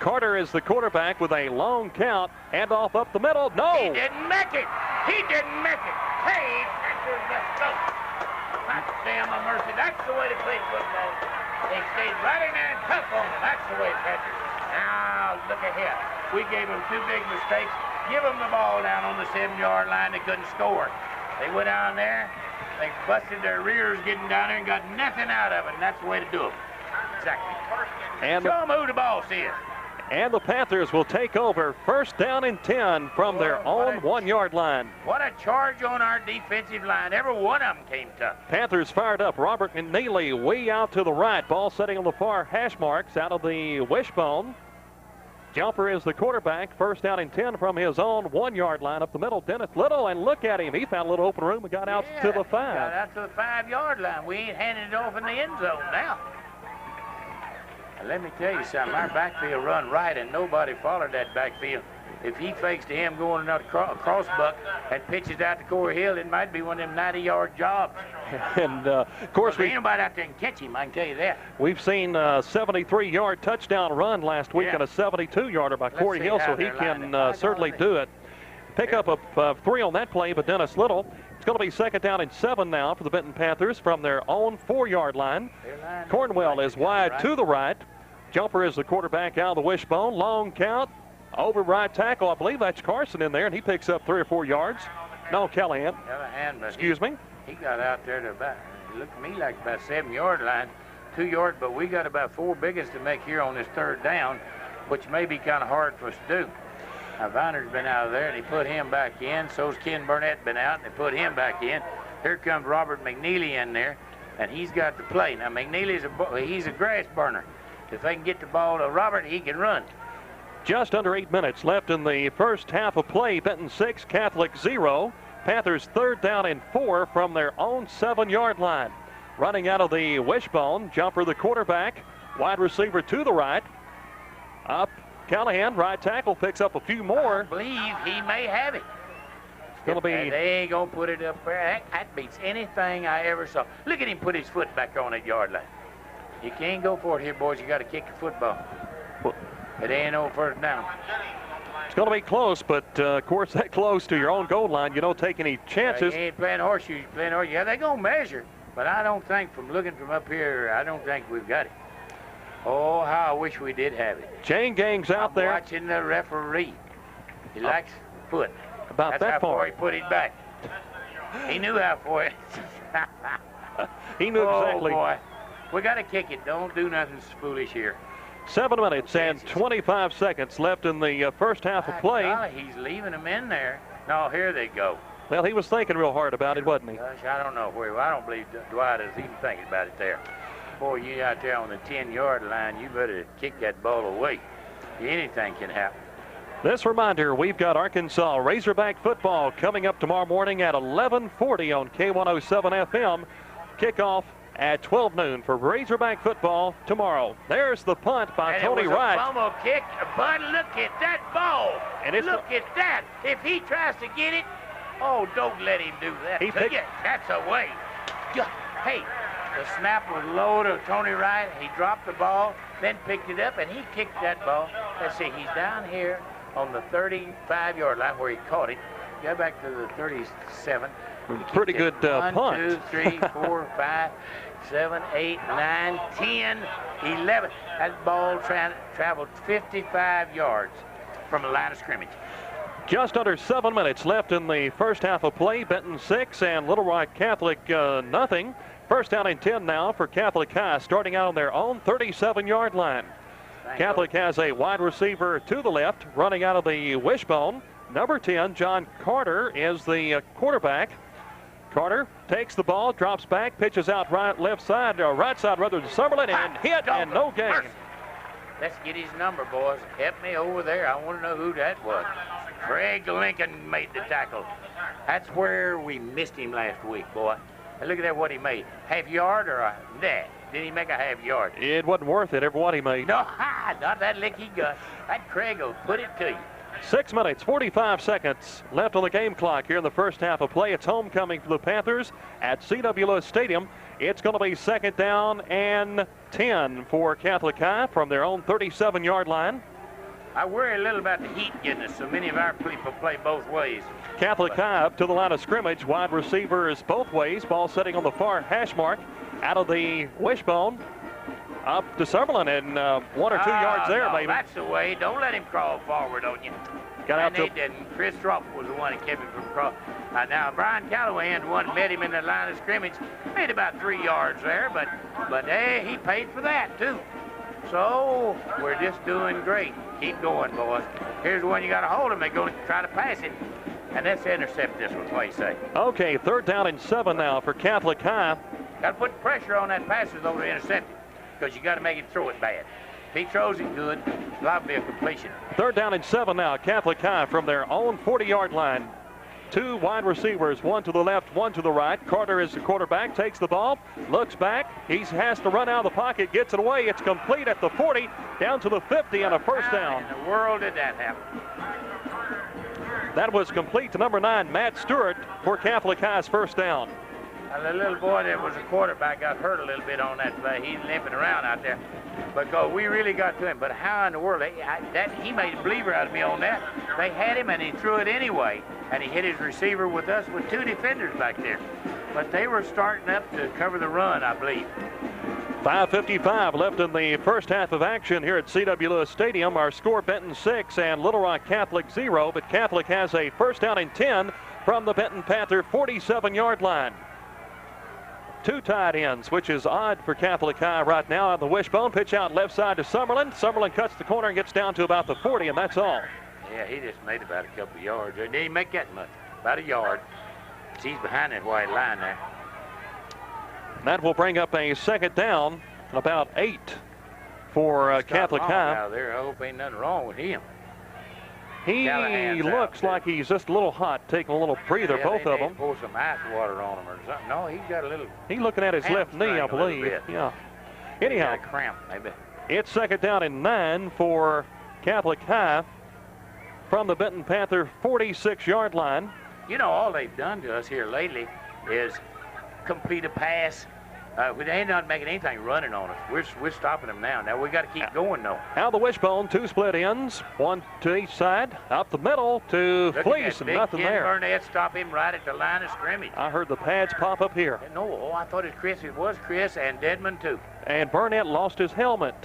Carter is the quarterback with a long count. Hand off up the middle. No! He didn't make it. He didn't make it. Hey, Panthers, let's go. God damn a mercy. That's the way to play football. They stayed right in there and tough on them. That's the way, Patrick. Now, look at here. We gave them 2 big mistakes. Give them the ball down on the 7-yard line. They couldn't score. They went down there. They busted their rears getting down there and got nothing out of it. And that's the way to do it. Exactly. And show them who the boss is. And the Panthers will take over 1st down and 10 from their own 1-yard line. What a charge on our defensive line. Every one of them came tough. Panthers fired up. Robert McNeely way out to the right. Ball setting on the far hash marks out of the wishbone. Jumper is the quarterback. 1st down and 10 from his own 1-yard line up the middle. Dennis Little, and look at him. He found a little open room and got out to the 5. Got out to the 5-yard line. We ain't handing it off in the end zone now. And let me tell you something, our backfield run right and nobody followed that backfield. If he fakes to him going another crossbuck and pitches out to Corey Hill, it might be one of them 90-yard jobs. And, of course, ain't nobody out there can catch him, I can tell you that. We've seen a 73-yard touchdown run last week and a 72-yarder by Corey Hill, so he can certainly do it. Pick up a 3 on that play, but Dennis Little. It's going to be 2nd down and 7 now for the Benton Panthers from their own 4-yard line. Cornwell is wide to the right. Jumper is the quarterback out of the wishbone. Long count. Over right tackle. I believe that's Carson in there, and he picks up 3 or 4 yards. No, Callahan. Excuse me. He got out there to about, it looked to me like about 7-yard line. 2 yards, but we got about 4 biggest to make here on this 3rd down, which may be kind of hard for us to do. Now, Viner's been out of there, and he put him back in. So's Ken Burnett been out, and they put him back in. Here comes Robert McNeely in there, and he's got to play. Now, McNeely's he's a grass burner. If they can get the ball to Robert, he can run. Just under 8 minutes left in the first half of play. Benton 6, Catholic 0. Panthers 3rd down and 4 from their own 7-yard line. Running out of the wishbone, Jumper the quarterback. Wide receiver to the right. Up. Callahan, right tackle, picks up a few more. I believe he may have it. It's going to be. They ain't going to put it up there. That beats anything I ever saw. Look at him put his foot back on that yard line. You can't go for it here, boys. You got to kick the football. It ain't no 1st down. It's going to be close, but of course, that close to your own goal line, you don't take any chances. You ain't playing horseshoes. You're playing horseshoes. Yeah, they're going to measure, but I don't think, from looking from up here, I don't think we've got it. Oh, how I wish we did have it. Chain gang's out there. Watching the referee. He likes foot. About That's that how far. far he put it back. He knew how far. He knew exactly. Oh, boy. We got to kick it. Don't do nothing foolish here. 7 minutes and 25 seconds left in the first half of play. Golly, he's leaving them in there. No, here they go. Well, he was thinking real hard about it, wasn't he? Gosh, I don't know where. I don't believe Dwight is even thinking about it there. Boy, you out there on the 10-yard line, you better kick that ball away. Anything can happen. This reminder, we've got Arkansas Razorback football coming up tomorrow morning at 11:40 on K107 FM. Kickoff at 12 noon for Razorback football tomorrow. There's the punt by and Tony it was Wright. A fumble kick, but look at that ball. And look at that. If he tries to get it, oh, don't let him do that. That's a way. Hey, the snap was low to Tony Wright. He dropped the ball, then picked it up, and he kicked that ball. Let's see, he's down here on the 35-yard line where he caught it. Go back to the 37. Pretty good punt. 1, 2, 3, 4, 5, 7, 8, 9, 10, 11. That ball traveled 55 yards from the line of scrimmage. Just under 7 minutes left in the first half of play. Benton 6 and Little Rock Catholic nothing. 1st down and 10 now for Catholic High, starting out on their own 37-yard line. Catholic has a wide receiver to the left, running out of the wishbone. Number 10, John Carter, is the quarterback. Carter takes the ball, drops back, pitches out right side to Summerlin, and hit, and no gain. Let's get his number, boys. Help me over there. I want to know who that was. Craig Lincoln made the tackle. That's where we missed him last week, boy. And look at that, what he made. Half yard or a net? Did he make a half yard? It wasn't worth it, every one he made. No, not that lick he got. That Craig will put it to you. 6 minutes, 45 seconds left on the game clock here in the first half of play. It's homecoming for the Panthers at C.W. Lewis Stadium. It's going to be 2nd down and 10 for Catholic High from their own 37-yard line. I worry a little about the heat getting us. So many of our people play both ways. Catholic High up to the line of scrimmage. Wide receivers both ways. Ball setting on the far hash mark. Out of the wishbone. Up to Summerlin and 1 or 2 yards there, no, maybe. That's the way. Don't let him crawl forward on you. Got out and they didn't. Chris Rupp was the one that kept him from crawling. Now, Brian Calloway and one met him in the line of scrimmage. Made about 3 yards there, but hey, he paid for that, too. So, we're just doing great. Keep going, boys. Here's the one you got to hold him. They're going to try to pass it. And let's intercept this one, what do you say? Okay, 3rd down and 7 now for Catholic High. Got to put pressure on that passer, though, to intercept it, because you got to make him throw it bad. If he throws it good, it'll be a completion. 3rd down and 7 now. Catholic High from their own 40-yard line. 2 wide receivers, 1 to the left, 1 to the right. Carter is the quarterback, takes the ball, looks back. He has to run out of the pocket, gets it away. It's complete at the 40, down to the 50, and a first down. How in the world did that happen? That was complete to number 9, Matt Stewart, for Catholic High's first down. The little boy that was a quarterback got hurt a little bit on that play. He's limping around out there because we really got to him. But how in the world? He made a believer out of me on that. They had him, and he threw it anyway. And he hit his receiver with us with 2 defenders back there. But they were starting up to cover the run, I believe. 5:55 left in the first half of action here at C.W. Lewis Stadium. Our score, Benton 6 and Little Rock Catholic 0. But Catholic has a first down and 10 from the Benton Panther 47-yard line. 2 tight ends, which is odd for Catholic High right now on the wishbone. Pitch out left side to Summerlin. Summerlin cuts the corner and gets down to about the 40, and that's all. Yeah, he just made about a couple of yards. He didn't make that much. About a yard. He's behind that white line there. That will bring up a 2nd down, about 8 for Catholic High. Out there. I hope ain't nothing wrong with him. He looks like he's just a little hot, taking a little breather, both of them. Pour some ice water on him or something. No, he's got a little. He's looking at his left knee, I believe. Yeah. Anyhow, got a cramp, maybe. It's 2nd down and 9 for Catholic High from the Benton Panther 46-yard line. You know, all they've done to us here lately is complete a pass. They ain't not making anything running on us. We're stopping them now. Now we got to keep going though. Out the wishbone, 2 split ends, 1 to each side. Up the middle to Fleece, and nothing there. Burnett stop him right at the line of scrimmage. I heard the pads pop up here. No, I thought it was Chris. It was Chris and Dedmon too. And Burnett lost his helmet.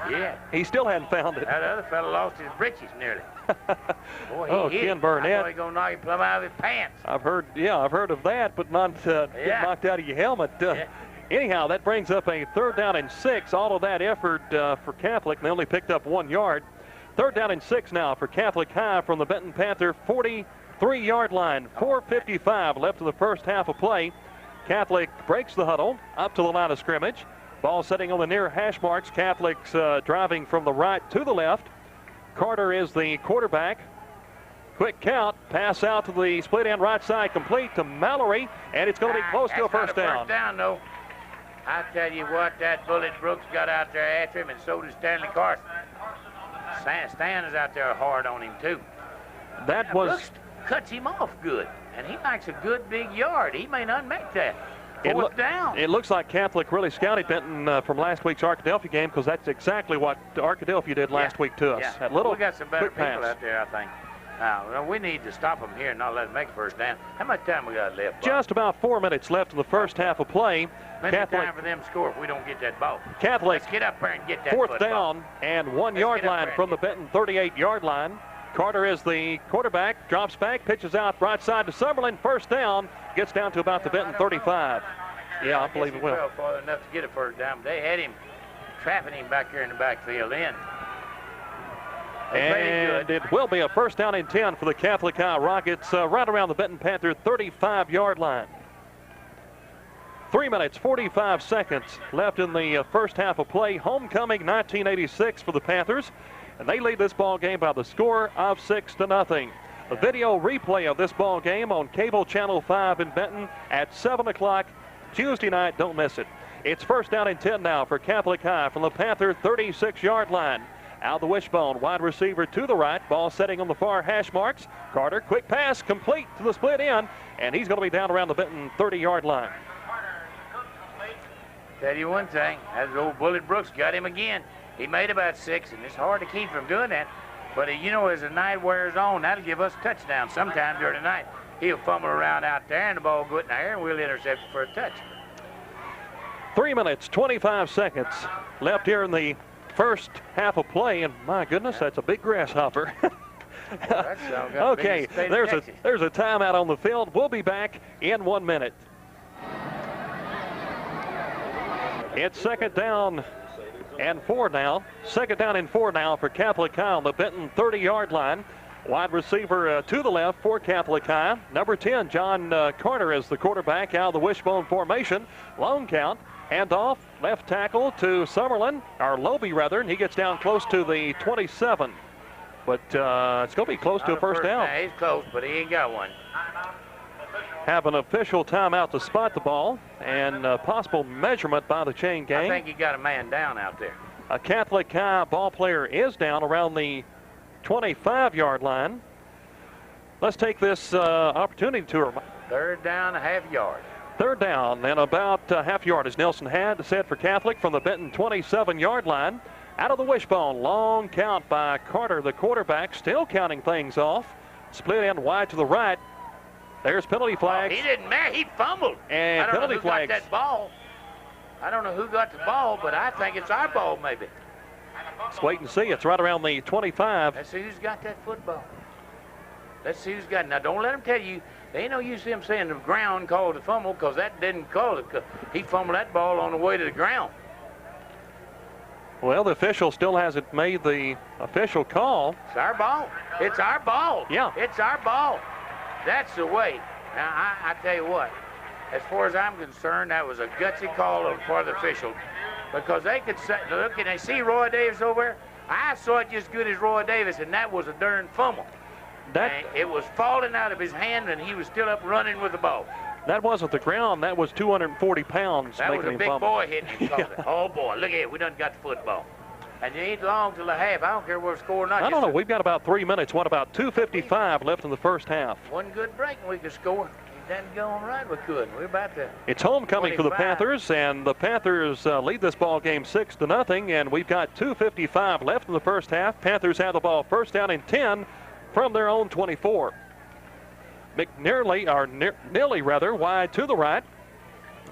Yeah. He still hadn't found it. That other fella lost his breeches nearly. Boy, he Ken Burnett. I thought he gonna knock him plumb out of his pants. I've heard of that, but not getting knocked out of your helmet. Anyhow, that brings up a 3rd down and 6. All of that effort for Catholic, and they only picked up 1 yard. 3rd down and 6 now for Catholic High from the Benton Panther 43-yard line. 4:55 left in the first half of play. Catholic breaks the huddle up to the line of scrimmage. Ball setting on the near hash marks. Catholic's driving from the right to the left. Carter is the quarterback. Quick count, pass out to the split end right side, complete to Mallory, and it's going to be close to a first down. First down, though. I tell you what, that Bullet Brooks got out there after him, and so did Stanley Carson. Stan is out there hard on him, too. That was... Brooks cuts him off good, and he makes a good big yard. He may not make that. Fourth down. It looks like Catholic really scouted Benton from last week's Arkadelphia game, because that's exactly what Arkadelphia did last week to us. Yeah. That little we got some better people pass out there, I think. Now, we need to stop them here and not let them make a first down. How much time we got left? Just about 4 minutes left in the first half of play. Plenty of time for them to score if we don't get that ball. Catholic, let's get up there and get that 4th down and 1 yard line from the Benton 38-yard line. Carter is the quarterback, drops back, pitches out right side to Summerlin. First down, gets down to about the Benton 35. Yeah, I believe it will. Well, far enough to get a first down. They had him trapping him back here in the backfield then. And it will be a first down and 10 for the Catholic High Rockets right around the Benton Panther 35-yard line. 3 minutes, 45 seconds left in the first half of play. Homecoming 1986 for the Panthers, and they lead this ball game by the score of 6-0. A video replay of this ball game on cable channel 5 in Benton at 7 o'clock Tuesday night. Don't miss it. It's first down and 10 now for Catholic High from the Panther 36-yard line. Out the wishbone, wide receiver to the right. Ball setting on the far hash marks. Carter, quick pass, complete to the split end, and he's going to be down around the Benton 30-yard line. Tell you one thing, that old Bullet Brooks got him again. He made about 6, and it's hard to keep from doing that. But you know, as the night wears on, that'll give us touchdowns sometime during the night. He'll fumble around out there, and the ball go in the air, and we'll intercept it for a touch. 3 minutes, 25 seconds left here in the first half of play, and my goodness, that's a big grasshopper. Okay, there's a timeout on the field. We'll be back in 1 minute. It's second down and 4 now. Second down and 4 now for Catholic High on the Benton 30-yard line. Wide receiver to the left for Catholic High. Number 10, John Carter is the quarterback out of the wishbone formation. Long count. Handoff, left tackle to Summerlin, or Loby rather, and he gets down close to the 27. But it's going to be close to a first down. He's close, but he ain't got one. Have an official timeout to spot the ball, and possible measurement by the chain gang. I think he got a man down out there. A Catholic High ball player is down around the 25-yard line. Let's take this opportunity to remind. Third down, a half yard. Third down and about half yard as Nelson had set for Catholic from the Benton 27-yard line. Out of the wishbone, long count by Carter, the quarterback, still counting things off. Split end wide to the right. There's penalty flags. He didn't matter. He fumbled. And penalty flags. Got that ball. I don't know who got the ball, but I think it's our ball maybe. Let's wait and see. It's right around the 25. Let's see who's got that football. Let's see who's got it. Now, don't let them tell you. There ain't no use him saying the ground called the fumble, because that didn't call it. He fumbled that ball on the way to the ground. Well, the official still hasn't made the official call. It's our ball. It's our ball. Yeah. It's our ball. That's the way. Now, I tell you what, as far as I'm concerned, that was a gutsy call on the part of the official, because they could say, look, and they see Roy Davis over there. I saw it just as good as Roy Davis, and that was a darn fumble. And it was falling out of his hand, and he was still up running with the ball. That wasn't the ground. That was 240 pounds. That was a big boy hitting him. Yeah. Oh, boy, look at it. We done got the football. And it ain't long till the half. I don't care where we're scoring or not. I don't know. We've got about 3 minutes. What, about 2:55 left in the first half? One good break and we could score. Then going right, we couldn't. We're about to. It's homecoming 25. for the Panthers, and the Panthers lead this ball game 6-0, and we've got 2:55 left in the first half. Panthers have the ball first down and 10 from their own 24. Nilly rather, wide to the right.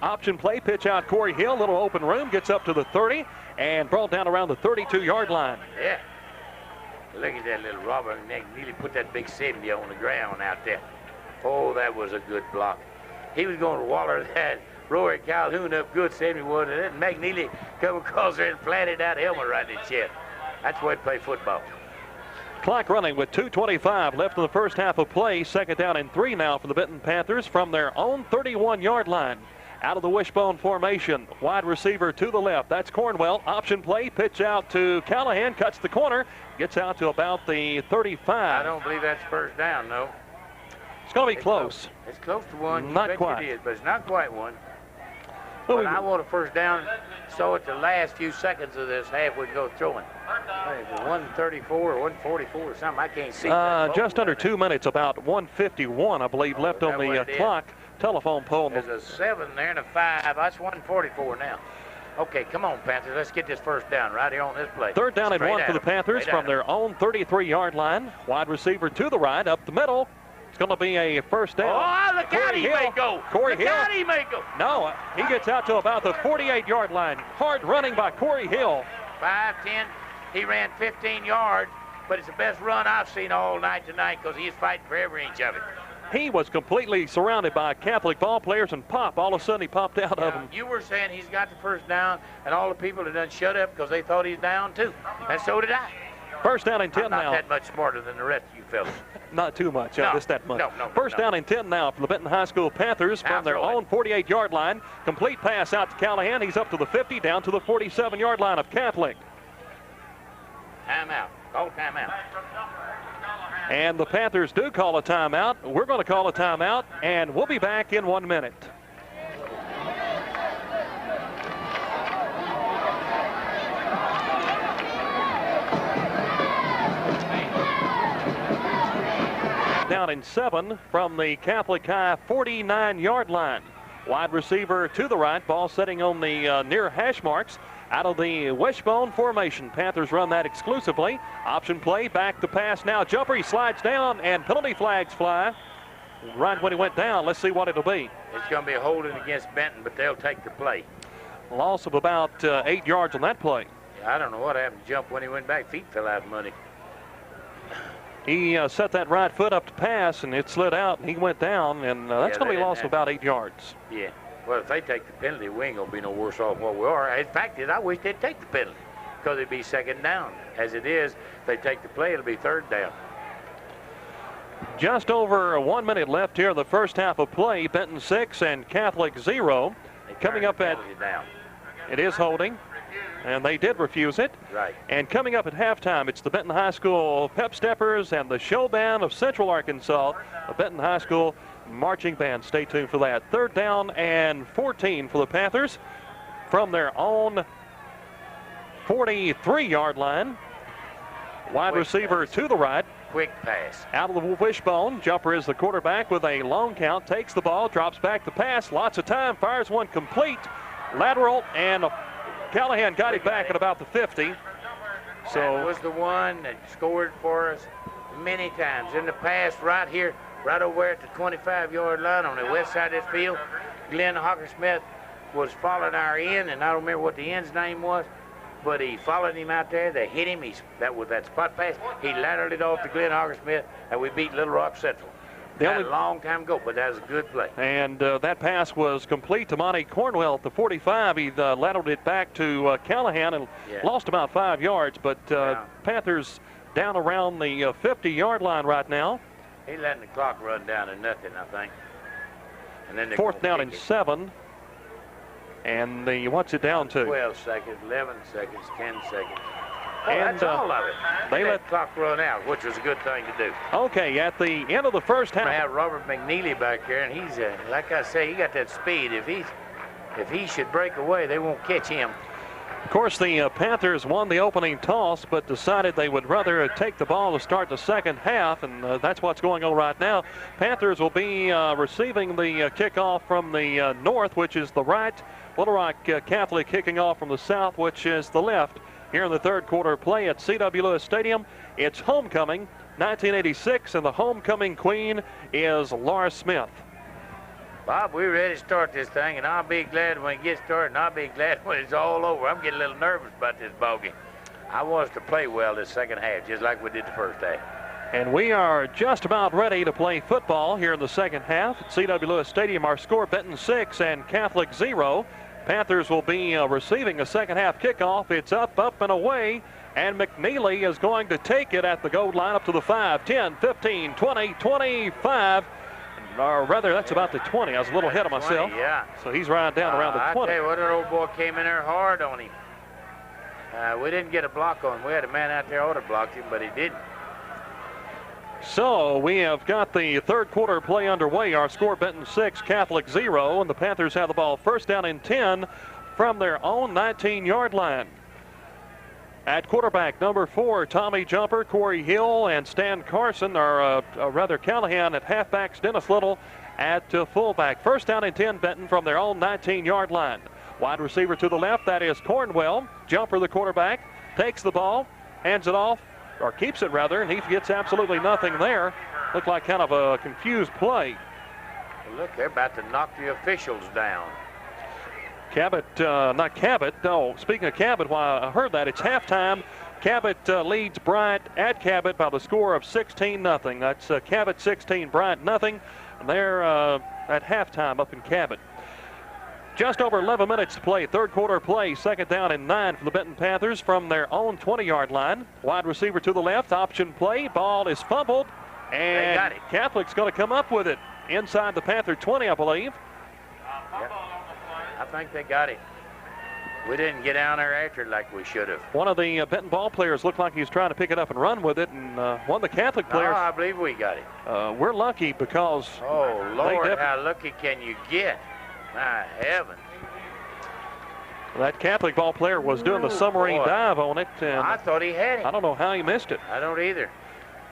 Option play, pitch out Corey Hill, little open room, gets up to the 30, and brought down around the 32-yard line. Yeah. Look at that little Robert nearly put that big 70 on the ground out there. Oh, that was a good block. He was going to waller that Rory Calhoun up good, 71, and then McNeely come across there and planted that helmet right in his chest. That's the way to play football. Clock running with 2:25 left in the first half of play. Second down and 3 now for the Benton Panthers from their own 31-yard line. Out of the wishbone formation, wide receiver to the left. That's Cornwell. Option play, pitch out to Callahan, cuts the corner, gets out to about the 35. I don't believe that's first down, no. It's going to be close. It's close to one. Not quite. It is, but it's not quite one. Well, but I want a first down, so at the last few seconds of this half we can go throwing. 134 or 144 or something. I can't see. Just under 2 minutes, about 1:51, I believe, left on the clock. Telephone pole. There's a 7 there and a 5. That's 144 now. Okay, come on, Panthers. Let's get this first down right here on this play. Third down and 1 for the Panthers from their own 33-yard line. Wide receiver to the right, up the middle. It's going to be a first down. Oh, look out, he may go. Corey Hill. Look out, he may go. No, he gets out to about the 48-yard line. Hard running by Corey Hill. 5'10". He ran 15 yards, but it's the best run I've seen all night tonight because he's fighting for every inch of it. He was completely surrounded by Catholic ball players, and all of a sudden he popped out of them. You were saying he's got the first down, and all the people had done shut up because they thought he's down too. And so did I. First down and 10 I'm now. not that much smarter than the rest of you fellas. Not too much, just that much. No. First down and 10 now for the Benton High School Panthers from their own 48-yard line. Complete pass out to Callahan. He's up to the 50, down to the 47-yard line of Catholic. Timeout. Call timeout. And the Panthers do call a timeout. We're going to call a timeout, and we'll be back in 1 minute. down and 7 from the Catholic High 49-yard line. Wide receiver to the right, ball setting on the near hash marks. Out of the wishbone formation. Panthers run that exclusively. Option play, back to pass now. Jumper, he slides down, and penalty flags fly. Right when he went down, let's see what it'll be. It's going to be a holding against Benton, but they'll take the play. Loss of about 8 yards on that play. Yeah, I don't know what happened to Jump when he went back. Feet fell out of money. He set that right foot up to pass, and it slid out, and he went down, and that's going to be a loss of about 8 yards. Yeah. Well, if they take the penalty, we ain't going to be no worse off than what we are. In fact, I wish they'd take the penalty because it'd be second down. As it is, if they take the play, it'll be third down. Just over 1 minute left here in the first half of play. Benton 6 and Catholic 0. Coming up at... It is holding, and they did refuse it. Right. And coming up at halftime, it's the Benton High School Pep Steppers and the show band of Central Arkansas, the Benton High School marching band. Stay tuned for that. Third down and 14 for the Panthers from their own 43-yard line. Wide receiver to the right. Quick pass. Out of the wishbone. Jumper is the quarterback with a long count. Takes the ball, drops back the pass. Lots of time. Fires one complete. Lateral, and Callahan got it back at about the 50. So that was the one that scored for us many times in the past right here. Right over at the 25-yard line on the west side of this field. Glenn Hockersmith was following our end, and I don't remember what the end's name was, but he followed him out there. They hit him. That was that spot pass. He lateraled it off to Glenn Hockersmith, and we beat Little Rock Central. That a long time ago, but that was a good play. And that pass was complete to Monty Cornwell at the 45. He lateraled it back to Callahan and lost about 5 yards, but Panthers down around the 50-yard line right now. He's letting the clock run down to nothing, I think. And then fourth down and 7. And what's it down to? 12 seconds, 11 seconds, 10 seconds. Oh, and that's all of it. They let the clock run out, which was a good thing to do. Okay, at the end of the first half. I have Robert McNeely back there, and he's, like I say, he got that speed. If he should break away, they won't catch him. Of course, the Panthers won the opening toss, but decided they would rather take the ball to start the second half, and that's what's going on right now. Panthers will be receiving the kickoff from the north, which is the right. Little Rock Catholic kicking off from the south, which is the left. Here in the third quarter play at C.W. Lewis Stadium, it's homecoming, 1986, and the homecoming queen is Laura Smith. Bob, we're ready to start this thing, and I'll be glad when it gets started, and I'll be glad when it's all over. I'm getting a little nervous about this ballgame. I want us to play well this second half, just like we did the first half. And we are just about ready to play football here in the second half at C.W. Lewis Stadium. Our score, Benton 6 and Catholic 0. Panthers will be receiving a second half kickoff. It's up, and away. And McNeely is going to take it at the goal line up to the 5, 10, 15, 20, 25. Or rather, that's about the 20. I was a little ahead of myself. 20, yeah. So he's riding down around the 20. I tell you what, that old boy came in there hard on him. We didn't get a block on him. We had a man out there ought to block him, but he didn't. So we have got the third quarter play underway. Our score, Benton 6, Catholic 0, and the Panthers have the ball first down and 10 from their own 19-yard line. At quarterback, number 4, Tommy Jumper, Corey Hill, and Stan Carson, or rather Callahan at halfbacks, Dennis Little at fullback. First down and 10, Benton from their own 19-yard line. Wide receiver to the left, that is Cornwell. Jumper, the quarterback, takes the ball, hands it off, or keeps it rather, and he gets absolutely nothing there. Looked like kind of a confused play. Well, look, they're about to knock the officials down. Cabot, not Cabot, no, speaking of Cabot, while I heard that, it's halftime. Cabot leads Bryant at Cabot by the score of 16-0. That's Cabot 16, Bryant nothing. And they're at halftime up in Cabot. Just over 11 minutes to play. Third quarter play. Second down and 9 for the Benton Panthers from their own 20-yard line. Wide receiver to the left. Option play. Ball is fumbled. And they got it. Catholic's going to come up with it inside the Panther 20, I believe. Yep. I think they got it. We didn't get down there after it like we should have. One of the Benton ball players looked like he was trying to pick it up and run with it, and one of the Catholic players. No, I believe we got it. We're lucky because. Oh, Lord, how lucky can you get? My heavens. That Catholic ball player was doing the submarine dive on it. And I thought he had it. I don't know how he missed it. I don't either.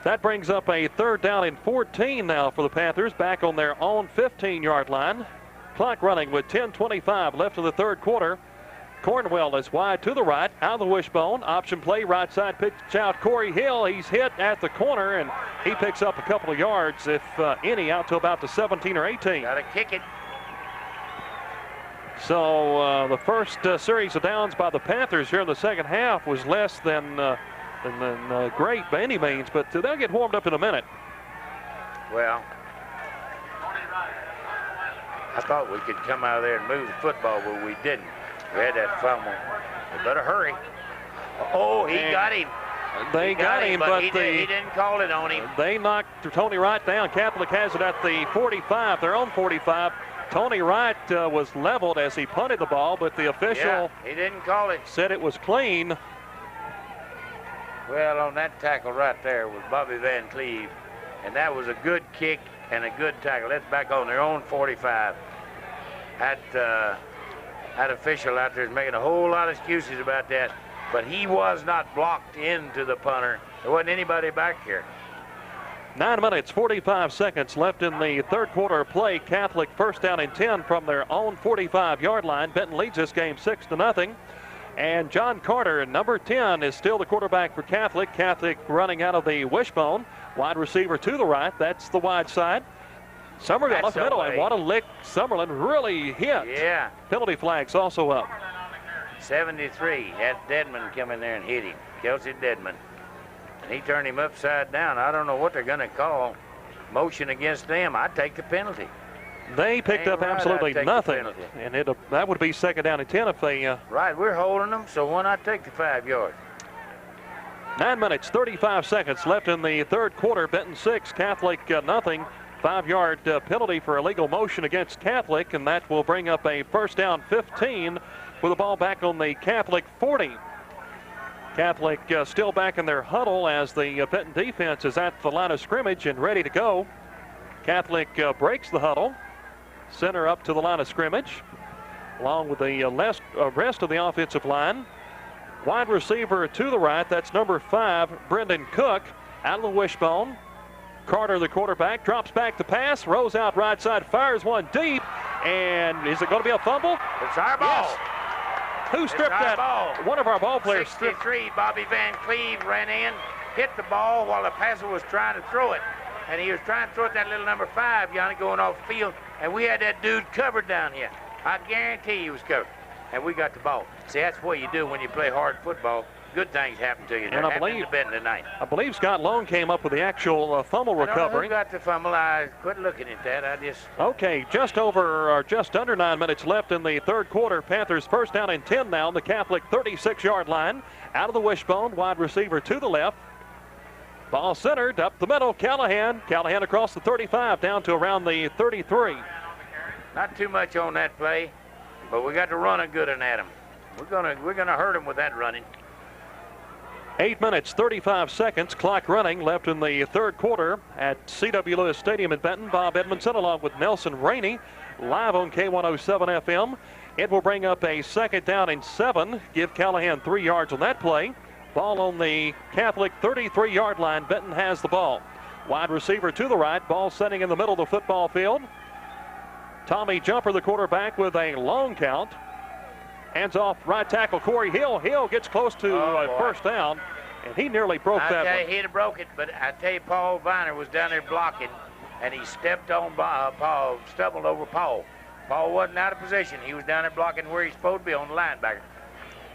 That brings up a 3rd down and 14 now for the Panthers, back on their own 15-yard line. Clock running with 10:25 left in the 3rd quarter. Cornwell is wide to the right, out of the wishbone. Option play, right side pitch out. Corey Hill, he's hit at the corner, and he picks up a couple of yards, if any, out to about the 17 or 18. Got to kick it. So the first series of downs by the Panthers here in the second half was less than great by any means, but they'll get warmed up in a minute. Well, I thought we could come out of there and move the football, but we didn't. We had that fumble. We better hurry. Oh, he got him. They got him, but he didn't call it on him. They knocked Tony Wright down. Catholic has it at the 45, their own 45. Tony Wright was leveled as he punted the ball, but the official he didn't call it. Said it was clean. Well, on that tackle right there was Bobby Van Cleve, and that was a good kick and a good tackle. That's back on their own 45. That official out there is making a whole lot of excuses about that, but he was not blocked into the punter. There wasn't anybody back here. 9 minutes, 45 seconds left in the 3rd quarter play. Catholic 1st down and 10 from their own 45-yard line. Benton leads this game 6-0. And John Carter, number 10, is still the quarterback for Catholic. Catholic running out of the wishbone. Wide receiver to the right. That's the wide side. Summerlin up the middle, and what a lick Summerlin really hit. Yeah. Penalty flags also up. 73 had Deadman come in there and hit him. Kelsey Deadman. And he turned him upside down. I don't know what they're going to call. Motion against them. I'd take the penalty. They picked up absolutely nothing. And that would be 2nd down and 10 if they... Right, we're holding them, so why not take the 5 yards? 9 minutes, 35 seconds left in the 3rd quarter. Benton 6, Catholic nothing. 5-yard penalty for illegal motion against Catholic, and that will bring up a 1st down 15 with the ball back on the Catholic 40. Catholic still back in their huddle as the Benton defense is at the line of scrimmage and ready to go. Catholic breaks the huddle. Center up to the line of scrimmage, along with the rest of the offensive line. Wide receiver to the right, that's number 5, Brendan Cook, out of the wishbone. Carter, the quarterback, drops back to pass, rolls out right side, fires one deep, and is it going to be a fumble? It's our ball. Yes. Who stripped that? Ball. One of our ball players 63, Bobby Van Cleve ran in, hit the ball while the passer was trying to throw it. And he was trying to throw it that little number 5, Yanni, going off the field. And we had that dude covered down here. I guarantee he was covered. And we got the ball. See, that's what you do when you play hard football. Good things happen to you. And I believe tonight. I believe Scott Long came up with the actual fumble recovery. I don't know who got the fumble. I quit looking at that. Okay, just under 9 minutes left in the 3rd quarter. Panthers 1st down and 10 now on the Catholic 36-yard line. Out of the wishbone, wide receiver to the left. Ball centered up the middle. Callahan across the 35 down to around the 33. Not too much on that play, but we got to run a good one at him. We're gonna hurt him with that running. 8 minutes, 35 seconds, clock running left in the 3rd quarter at C.W. Lewis Stadium in Benton. Bob Edmondson along with Nelson Rainey live on K107 FM. It will bring up a 2nd down and 7. Give Callahan 3 yards on that play. Ball on the Catholic 33-yard line. Benton has the ball. Wide receiver to the right. Ball setting in the middle of the football field. Tommy Jumper, the quarterback, with a long count. Hands off right tackle Corey Hill. Hill gets close to 1st down, and he nearly broke that one. He'd have broke it, but I tell you, Paul Viner was down there blocking, and he stepped on Paul, stumbled over Paul. Paul wasn't out of position. He was down there blocking where he's supposed to be on the linebacker.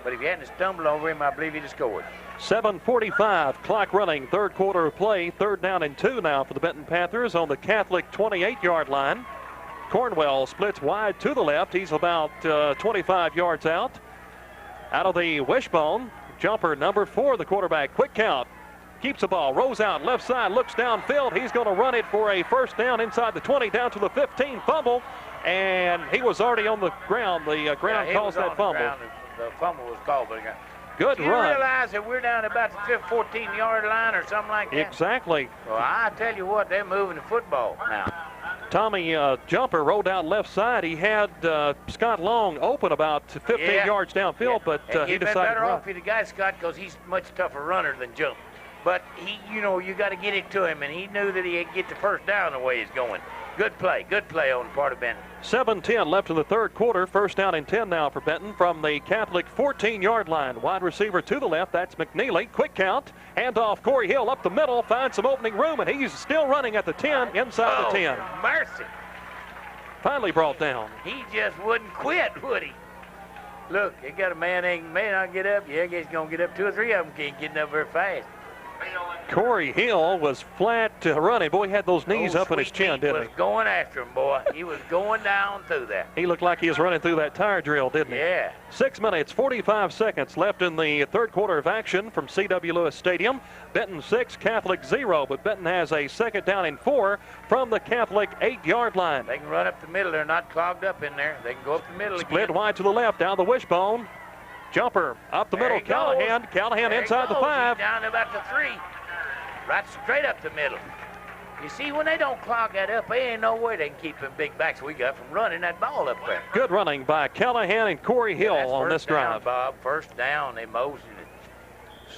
But if he hadn't stumbled over him, I believe he'd have scored. 7:45, clock running, 3rd quarter of play. 3rd down and 2 now for the Benton Panthers on the Catholic 28-yard line. Cornwell splits wide to the left. He's about 25 yards out. Out of the wishbone, Jumper, number 4, the quarterback. Quick count. Keeps the ball, rolls out left side, looks downfield. He's going to run it for a 1st down inside the 20, down to the 15. Fumble, and he was already on the ground. The ground caused that fumble. The fumble was called, but good run. Do you realize that we're down about the 14-yard line or something like that? Exactly. Well, I tell you what, they're moving the football now. Tommy Jumper rolled out left side. He had Scott Long open about 15 yards downfield, but he decided better off for the guy, Scott, because he's a much tougher runner than Jump. but you got to get it to him, and he knew that he'd get the first down the way he's going. Good play on the part of Benton. 7:10 left in the third quarter. First down and 10 now for Benton from the Catholic 14-yard line. Wide receiver to the left, that's McNeely. Quick count, hand off Corey Hill up the middle, finds some opening room, and he's still running at the 10, inside the 10. Mercy. Finally brought down. He just wouldn't quit, would he? Look, they got a man that may not get up. Yeah, I guess he's going to get up. 2 or 3 of them can't get up very fast. Corey Hill was flat running. Boy, he had those knees up in his chin, didn't he? He was going after him, boy. He was going down through that. He looked like he was running through that tire drill, didn't he? Yeah. 6 minutes, 45 seconds left in the third quarter of action from C.W. Lewis Stadium. Benton 6, Catholic 0, but Benton has a second down and 4 from the Catholic 8-yard line. They can run up the middle. They're not clogged up in there. They can go up the middle Split again. wide to the left, down the wishbone. Jumper up the middle, Callahan. Callahan inside the 5. He's down to about the 3. Right straight up the middle. You see, when they don't clog that up, they ain't no way they can keep them big backs we got from running that ball up there. Good running by Callahan and Corey Hill on this drive. Bob, first down, they motioned it.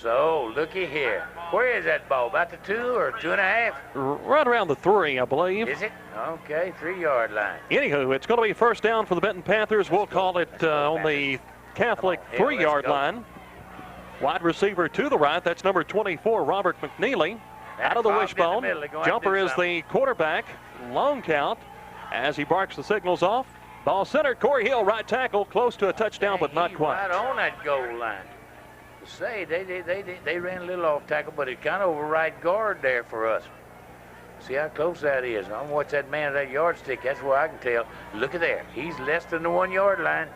So, looky here. Where is that ball? About the 2 or 2.5? Right around the 3, I believe. Is it? Okay, 3-yard line. Anywho, it's going to be first down for the Benton Panthers. We'll call it on the Catholic 3-yard line. Wide receiver to the right, that's number 24, Robert McNeely. Out of the wishbone. Jumper is the quarterback. Long count as he barks the signals off. Ball center, Corey Hill, right tackle, close to a touchdown, but not quite. Right on that goal line. Say, they ran a little off tackle, but it kind of over right guard there for us. See how close that is. I'm going to watch that man at that yardstick. That's where I can tell. Look at there. He's less than the 1-yard line.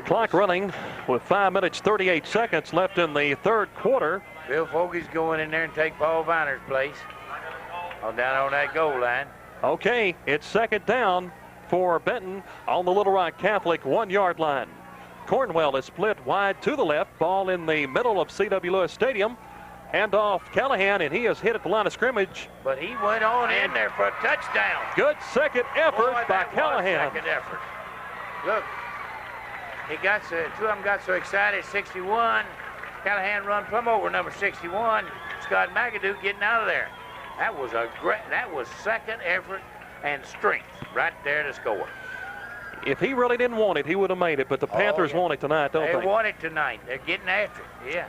Clock running with 5 minutes, 38 seconds left in the third quarter. Bill Fogey's going in there and take Paul Viner's place. Down on that goal line. Okay, it's second down for Benton on the Little Rock Catholic 1-yard line. Cornwell is split wide to the left. Ball in the middle of C.W. Lewis Stadium. Hand off Callahan, and he is hit at the line of scrimmage. But he went on in there for a touchdown. Good second effort by Callahan. Second effort. Look. Two of them got so excited. 61. Callahan run plumb over number 61. Scott McAdoo getting out of there. That was second effort and strength right there to score. If he really didn't want it, he would have made it. But the Panthers want it tonight, don't they? They want it tonight. They're getting after it. Yeah.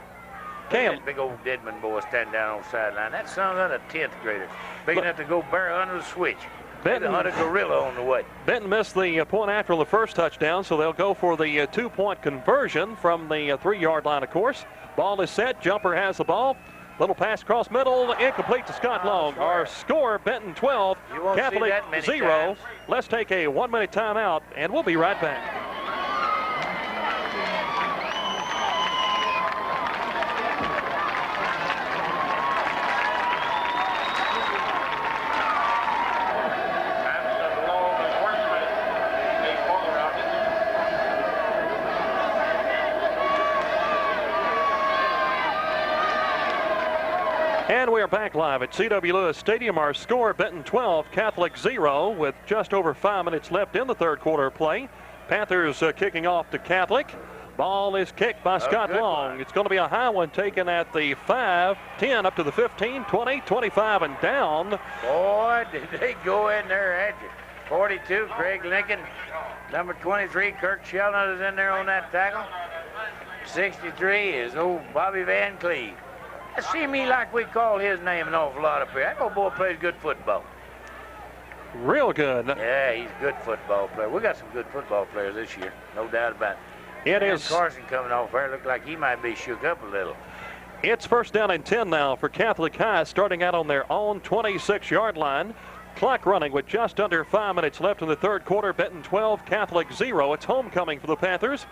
Cam. That big old Deadman boy standing down on the sideline. That son's not a 10th grader. Big enough to go bare under the switch. Benton had a gorilla on the way. Benton missed the point after the first touchdown, so they'll go for the 2-point conversion from the 3-yard line, of course. Ball is set. Jumper has the ball. Little pass across middle, incomplete to Scott Long. Our score, Benton 12, Catholic 0. Let's take a 1-minute timeout, and we'll be right back. And we are back live at C.W. Lewis Stadium. Our score, Benton 12, Catholic 0, with just over 5 minutes left in the third quarter of play. Panthers kicking off to Catholic. Ball is kicked by Scott Long. It's going to be a high one taken at the 5, 10, up to the 15, 20, 25, and down. Boy, did they go in there at you. 42, Craig Lincoln. Number 23, Kirk Sheldon is in there on that tackle. 63 is old Bobby Van Cleve. It seems me like we call his name an awful lot up here. That old boy plays good football. Real good. Yeah, he's a good football player. We got some good football players this year, no doubt about it. It is. Carson coming off there. Looked like he might be shook up a little. It's first down and 10 now for Catholic High, starting out on their own 26-yard line. Clock running with just under 5 minutes left in the third quarter. Benton 12, Catholic 0. It's homecoming for the Panthers.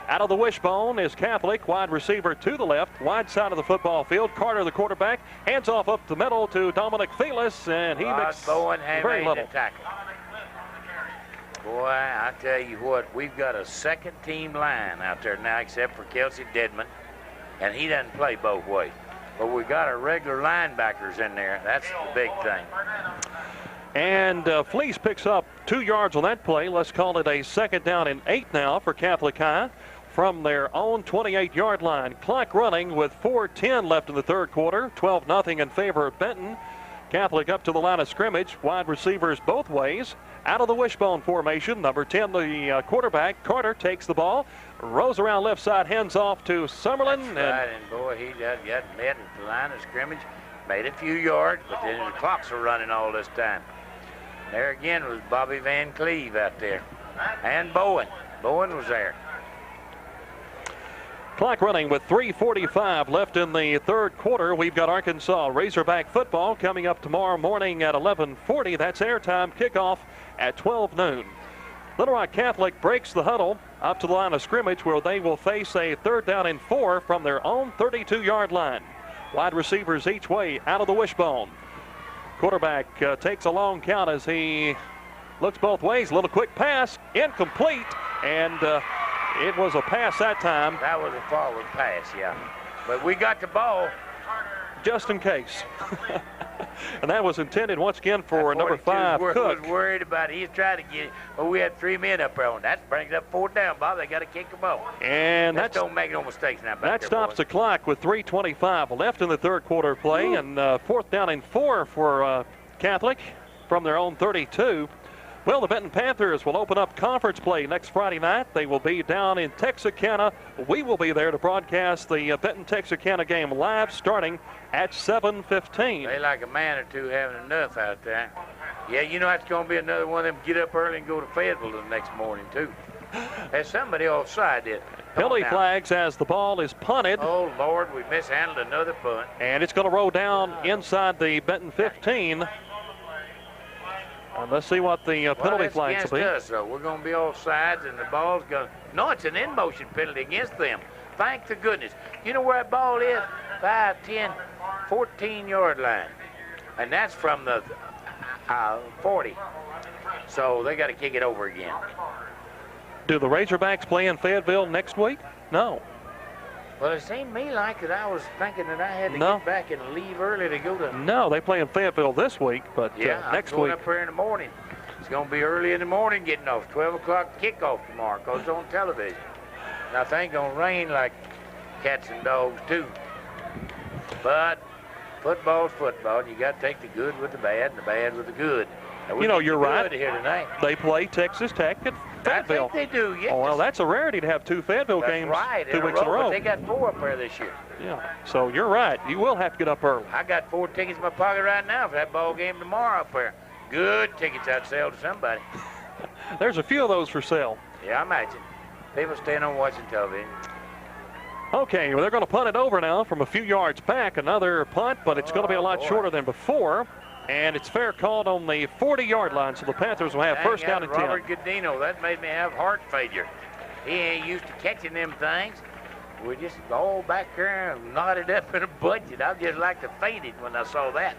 Out of the wishbone is Catholic, wide receiver to the left, wide side of the football field. Carter, the quarterback, hands off up the middle to Dominic Felis, and he makes very little. Tackle. Boy, I tell you what, we've got a second-team line out there now, except for Kelsey Deadman, and he doesn't play both ways. But we got our regular linebackers in there. That's the big thing. And Fleece picks up 2 yards on that play. Let's call it a second down and 8 now for Catholic High. from their own 28-yard line. Clock running with 4:10 left in the third quarter. 12-0 in favor of Benton. Catholic up to the line of scrimmage. Wide receivers both ways. Out of the wishbone formation. Number 10, the quarterback, Carter, takes the ball. Rolls around left side, hands off to Summerlin. That's right, and boy, he got met at the line of scrimmage. Made a few yards, but then the clocks were running all this time. There again was Bobby Van Cleve out there. And Bowen. Bowen was there. Clock running with 3:45 left in the third quarter. We've got Arkansas Razorback football coming up tomorrow morning at 11:40. That's airtime. Kickoff at 12 noon. Little Rock Catholic breaks the huddle up to the line of scrimmage where they will face a 3rd down and 4 from their own 32-yard line. Wide receivers each way out of the wishbone. Quarterback takes a long count as he looks both ways. A little quick pass, incomplete, and it was a pass that time. That was a forward pass, yeah. But we got the ball. Just in case. And that was intended once again for number 5, Cook. Was worried about it. He's trying to get it, but we had 3 men up there on that. Brings up 4th down, Bob. They got to kick the ball. And don't make no mistakes now. That stops the clock with 3:25 left in the third quarter play. And 4th down and 4 for Catholic from their own 32. Well, the Benton Panthers will open up conference play next Friday night. They will be down in Texarkana. We will be there to broadcast the Benton-Texarkana game live starting at 7:15. They like a man or two having enough out there. Yeah, you know that's going to be another one of them get up early and go to Fayetteville the next morning, too. There's somebody offside there. Penalty flags as the ball is punted. Oh, Lord, we mishandled another punt. And it's going to roll down inside the Benton 15. Let's see what the penalty flags will be. Us, so we're going to be off sides, and the ball's going to... No, it's an in-motion penalty against them. Thank the goodness. You know where that ball is? 5, 10, 14-yard line. And that's from the 40. So they got to kick it over again. Do the Razorbacks play in Fayetteville next week? No. Well, it seemed to me like that I was thinking that I had to get back and leave early to go to... No, they play in Fayetteville this week, but next I'm going week... up here in the morning. It's going to be early in the morning getting off. 12 o'clock kickoff tomorrow because it's on television. Now, it ain't going to rain like cats and dogs, too. But football's football. You got to take the good with the bad and the bad with the good. You know, you're right. Here tonight. They play Texas Tech at Fayetteville. I think they do, yes. Oh, well, that's a rarity to have 2 Fayetteville games 2 weeks in a row. But they got 4 up there this year. Yeah, so you're right. You will have to get up early. I got 4 tickets in my pocket right now for that ball game tomorrow up there. Good tickets I'd sell to somebody. There's a few of those for sale. Yeah, I imagine. People staying home watching television. Okay, well, they're going to punt it over now from a few yards back. Another punt, but it's going to be a lot shorter than before. And it's fair called on the 40-yard line, so the Panthers will have first down and 10. Robert Godino, that made me have heart failure. He ain't used to catching them things. We're just all back there knotted up in a budget. I just like to faint it when I saw that.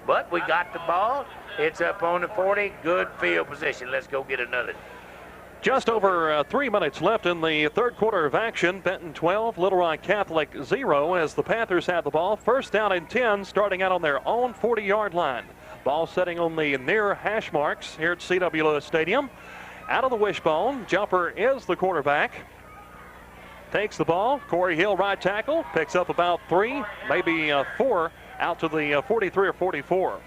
But we got the ball. It's up on the 40. Good field position. Let's go get another. Just over 3 minutes left in the third quarter of action. Benton 12, Little Rock Catholic 0 as the Panthers have the ball. First down and 10 starting out on their own 40-yard line. Ball setting on the near hash marks here at C.W. Lewis Stadium. Out of the wishbone, jumper is the quarterback. Takes the ball. Corey Hill, right tackle, picks up about 3, maybe 4 out to the 43 or 44.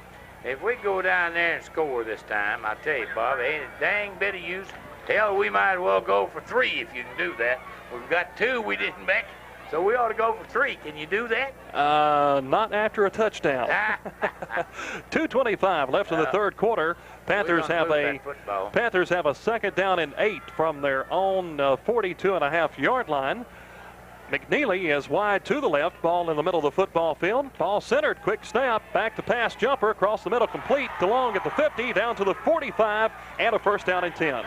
If we go down there and score this time, I tell you, Bob, ain't a dang bit of use. Hell, we might as well go for 3 if you can do that. We've got 2 we didn't make, so we ought to go for 3. Can you do that? Not after a touchdown. 2:25 left in the third quarter. Panthers have a second down and 8 from their own 42.5-yard line. McNeely is wide to the left. Ball in the middle of the football field. Ball centered. Quick snap. Back to pass. Jumper across the middle. Complete. DeLong at the 50. Down to the 45. And a first down and 10.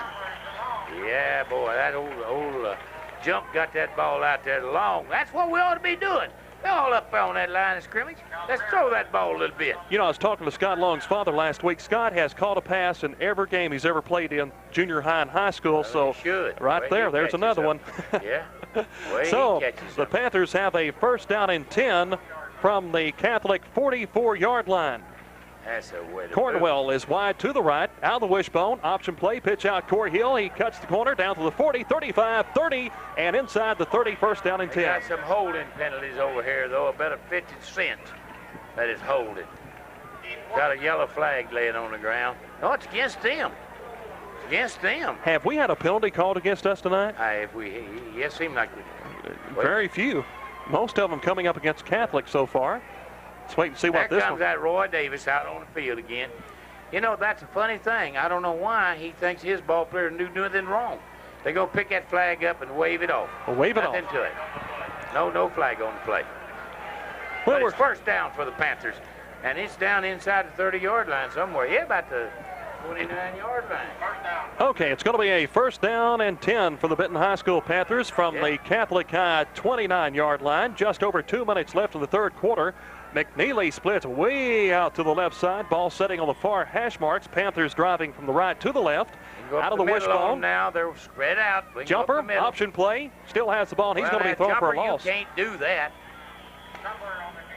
Yeah, boy. That old jump got that ball out there long. That's what we ought to be doing. They're all up on that line of scrimmage. Let's throw that ball a little bit. You know, I was talking to Scott Long's father last week. Scott has caught a pass in every game he's ever played in junior high and high school. Well, so right there's another one. Yeah. So the Panthers have a first down and 10 from the Catholic 44-yard line. That's a way to Cornwell is wide to the right, out of the wishbone. Option play, pitch out Corey Hill. He cuts the corner down to the 40, 35, 30, and inside the 30, first down and 10. Got some holding penalties over here, though. About a 50 cent that is holding. Got a yellow flag laying on the ground. No, it's against them. It's against them. Have we had a penalty called against us tonight? Yes, seemed like we did. Very few. Most of them coming up against Catholic so far. Let's wait and see what this one. There comes that Roy Davis out on the field again. You know, that's a funny thing. I don't know why he thinks his ball player knew nothing wrong. They go pick that flag up and wave it off. Well, wave it Nothing off. to it. No flag on the play. Well, But it's first down for the Panthers. And it's down inside the 30-yard line somewhere. Yeah, about the 29-yard line. First down. Okay, it's going to be a first down and 10 for the Benton High School Panthers from the Catholic High 29-yard line. Just over 2 minutes left in the third quarter. McNeely splits way out to the left side. Ball setting on the far hash marks. Panthers driving from the right to the left. Out of the wishbone. Now they're spread out. Jumper, option play. Still has the ball, and he's going to be thrown for a loss. You can't do that.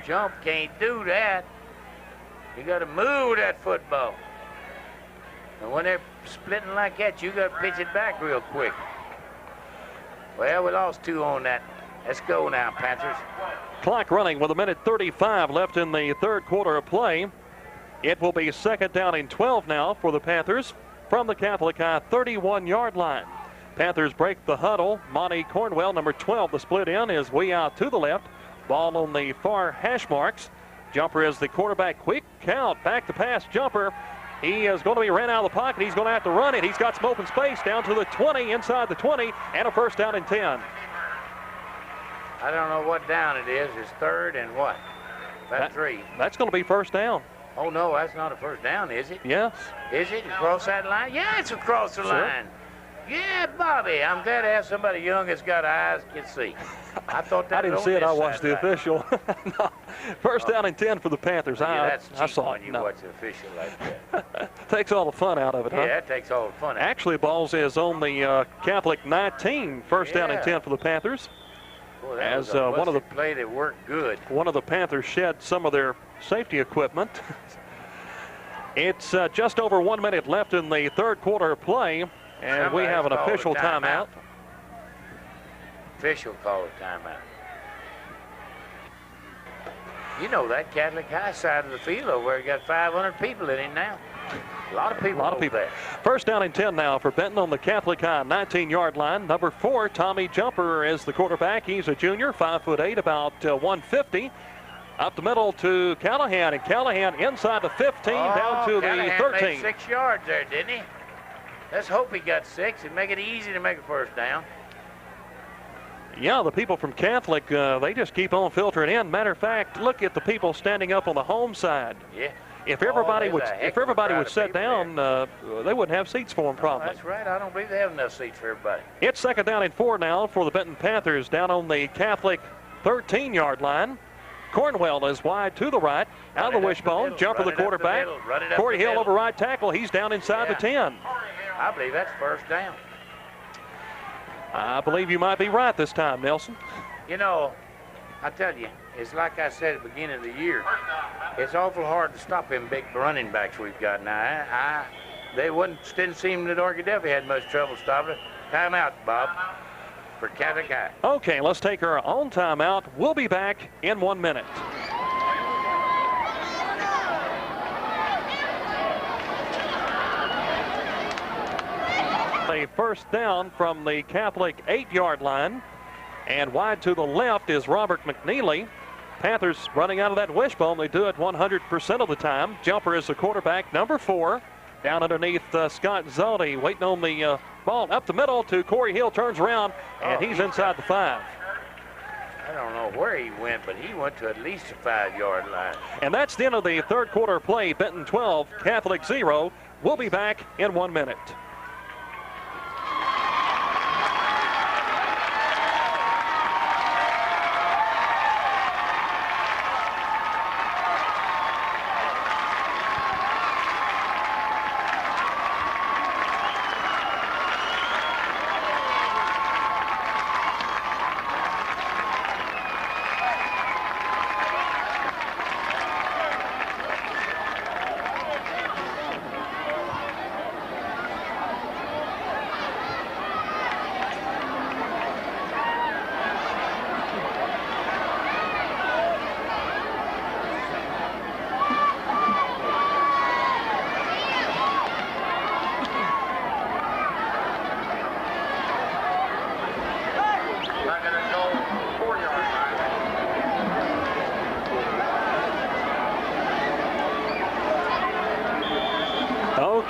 Jump can't do that. You got to move that football. And when they're splitting like that, you got to pitch it back real quick. Well, we lost 2 on that. Let's go now, Panthers. Clock running with 1:35 left in the third quarter of play. It will be second down and 12 now for the Panthers from the Catholic High 31-yard line. Panthers break the huddle. Monty Cornwell, number 12, the split in, is way out to the left. Ball on the far hash marks. Jumper is the quarterback. Quick count. Back to pass. Jumper. He is going to be ran out of the pocket. He's going to have to run it. He's got some open space down to the 20, inside the 20, and a first down and 10. I don't know what down it is. It's third and what? About 3. That's going to be first down. Oh, no, that's not a first down, is it? Yes. Is it across that line? Yeah, it's across the line. Yeah, Bobby, I'm glad to have somebody young that's got eyes can see. I thought that I didn't see it. I watched the official. No. First down and 10 for the Panthers. Yeah, I saw when it. you No. watch the official like that. Takes all the fun out of it, huh? Yeah, that takes all the fun out. Actually, balls is on the Catholic 19. First down and 10 for the Panthers. Boy, that As was a one of the play that worked good. One of the Panthers shed some of their safety equipment. It's just over 1 minute left in the third quarter of play, and we have an official timeout. Official call a timeout. You know that Catholic High side of the field over there got 500 people in it now. A lot of people over there. First down and 10 now for Benton on the Catholic High 19-yard line. Number 4, Tommy Jumper is the quarterback. He's a junior, 5'8", about 150. Up the middle to Callahan, and Callahan inside the 15 down to Callahan the 13. Made 6 yards there, didn't he? Let's hope he got 6 and make it easy to make a first down. Yeah, the people from Catholic, they just keep on filtering in. Matter of fact, look at the people standing up on the home side. Yeah. If everybody would sit down, they wouldn't have seats for them probably. That's right. I don't believe they have enough seats for everybody. It's second down and 4 now for the Benton Panthers down on the Catholic 13-yard line. Cornwell is wide to the right, out of the wishbone. Jumper the quarterback. Corey Hill over right tackle. He's down inside the 10. I believe that's first down. I believe you might be right this time, Nelson. You know, I tell you, it's like I said at the beginning of the year. It's awful hard to stop them big running backs we've got now. Didn't seem that Arkadelphia had much trouble stopping it. Timeout, Bob, for Catholic High. Okay, let's take our own timeout. We'll be back in 1 minute. A first down from the Catholic 8-yard line, and wide to the left is Robert McNeely. Panthers running out of that wishbone. They do it 100% of the time. Jumper is the quarterback, number 4. Down underneath Scott Zoldi, waiting on the ball up the middle to Corey Hill, turns around, and he's inside the 5. I don't know where he went, but he went to at least a 5-yard line. And that's the end of the third quarter play. Benton 12, Catholic 0. We'll be back in 1 minute.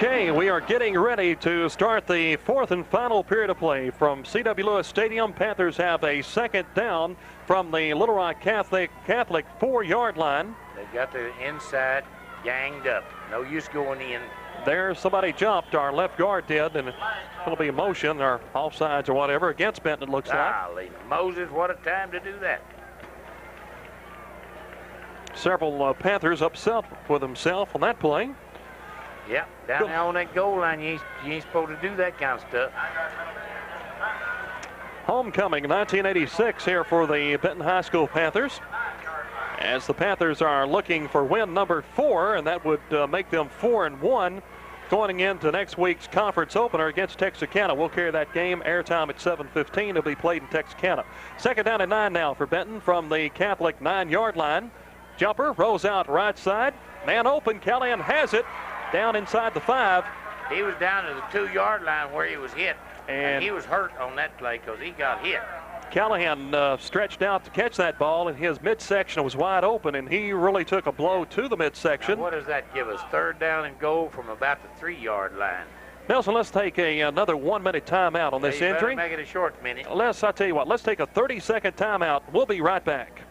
Okay, we are getting ready to start the fourth and final period of play from C.W. Lewis Stadium. Panthers have a second down from the Little Rock Catholic 4-yard line. They've got the inside ganged up. No use going in. There, somebody jumped. Our left guard did, and it'll be motion or offsides or whatever against Benton, it looks like. Moses, what a time to do that. Several Panthers upset with himself on that play. Yeah, down there on that goal line, you ain't supposed to do that kind of stuff. Homecoming 1986 here for the Benton High School Panthers, as the Panthers are looking for win number 4, and that would make them 4-1 going into next week's conference opener against Texarkana. We'll carry that game. Airtime at 7:15. It'll be played in Texarkana. Second down and 9 now for Benton from the Catholic 9-yard line. Jumper rolls out right side. Man open. Callahan has it down inside the 5. He was down to the 2-yard line where he was hit, and he was hurt on that play because he got hit. Callahan stretched out to catch that ball, and his midsection was wide open, and he really took a blow to the midsection. Now what does that give us? Third down and goal from about the 3-yard line. Nelson, let's take another 1-minute timeout on this injury. Make it a short minute. I'll tell you what, let's take a 30-second timeout. We'll be right back.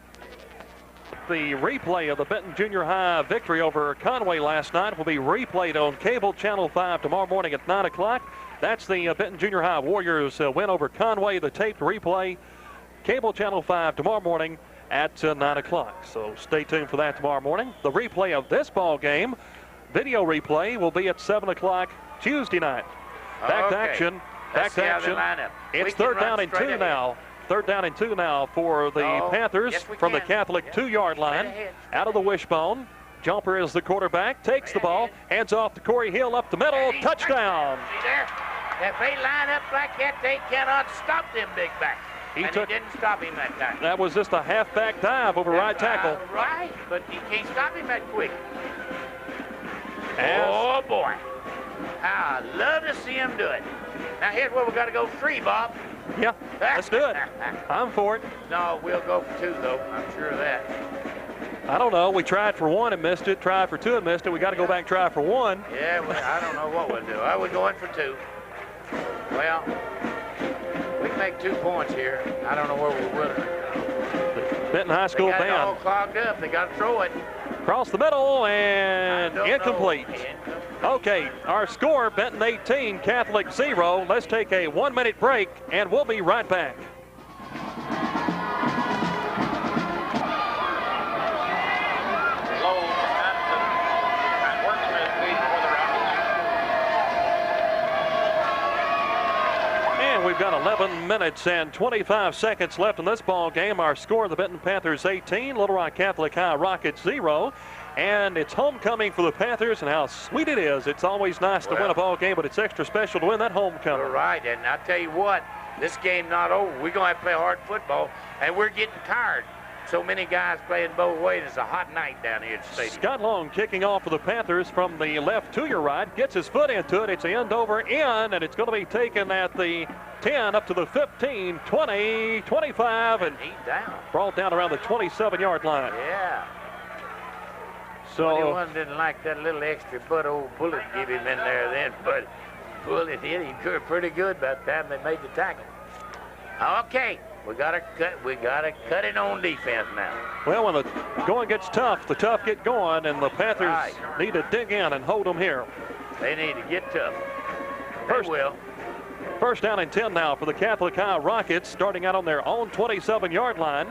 The replay of the Benton Junior High victory over Conway last night will be replayed on cable channel 5 tomorrow morning at 9 o'clock. That's the Benton Junior High Warriors win over Conway. The taped replay, cable channel 5 tomorrow morning at 9 o'clock. So stay tuned for that tomorrow morning. The replay of this ball game, video replay, will be at 7 o'clock Tuesday night. Back to action. Back to action. It's third down and 2 now. Third down and 2 now for the Panthers from the Catholic 2-yard line. Out of the wishbone. Jumper is the quarterback. Takes the ball. Hands off to Corey Hill up the middle. Touchdown. See there? If they line up like that, they cannot stop them big backs. He didn't stop him that time. That was just a halfback dive over right tackle. Right, but you can't stop him that quick. Oh, boy. I'd love to see him do it. Now, here's where we got to go 3, Bob. Yeah, let's do it. I'm for it. No, we'll go for 2, though. I'm sure of that. I don't know. We tried for 1 and missed it. Tried for 2 and missed it. We got to go back and try for 1. Yeah, well, I don't know what we'll do. I would go in for 2. Well, we can make 2 points here. I don't know where we will. The Benton High School band. They got it all clogged up. They got to throw it. Across the middle and incomplete. Okay, our score, Benton 18, Catholic 0. Let's take a 1-minute break, and we'll be right back. And we've got 11 minutes and 25 seconds left in this ball game. Our score, the Benton Panthers 18, Little Rock Catholic High Rockets 0. And it's homecoming for the Panthers, and how sweet it is. It's always nice to win a ball game, but it's extra special to win that homecoming. All right, and I'll tell you what, this game not over. We're going to have to play hard football, and we're getting tired. So many guys playing both ways. It's a hot night down here at the stadium. Scott Long kicking off for the Panthers from the left to your right. Gets his foot into it. It's end over in, and it's going to be taken at the 10 up to the 15, 20, 25, and he's down. Brought down around the 27-yard line. Yeah. So 21 didn't like that little extra butt old Bullet give him in there then, but Bullet hit him pretty good by the time they made the tackle. Okay, we gotta cut it on defense now. Well, when the going gets tough, the tough get going, and the Panthers need to dig in and hold them here. They need to get tough. They will. First down and 10 now for the Catholic High Rockets, starting out on their own 27-yard line.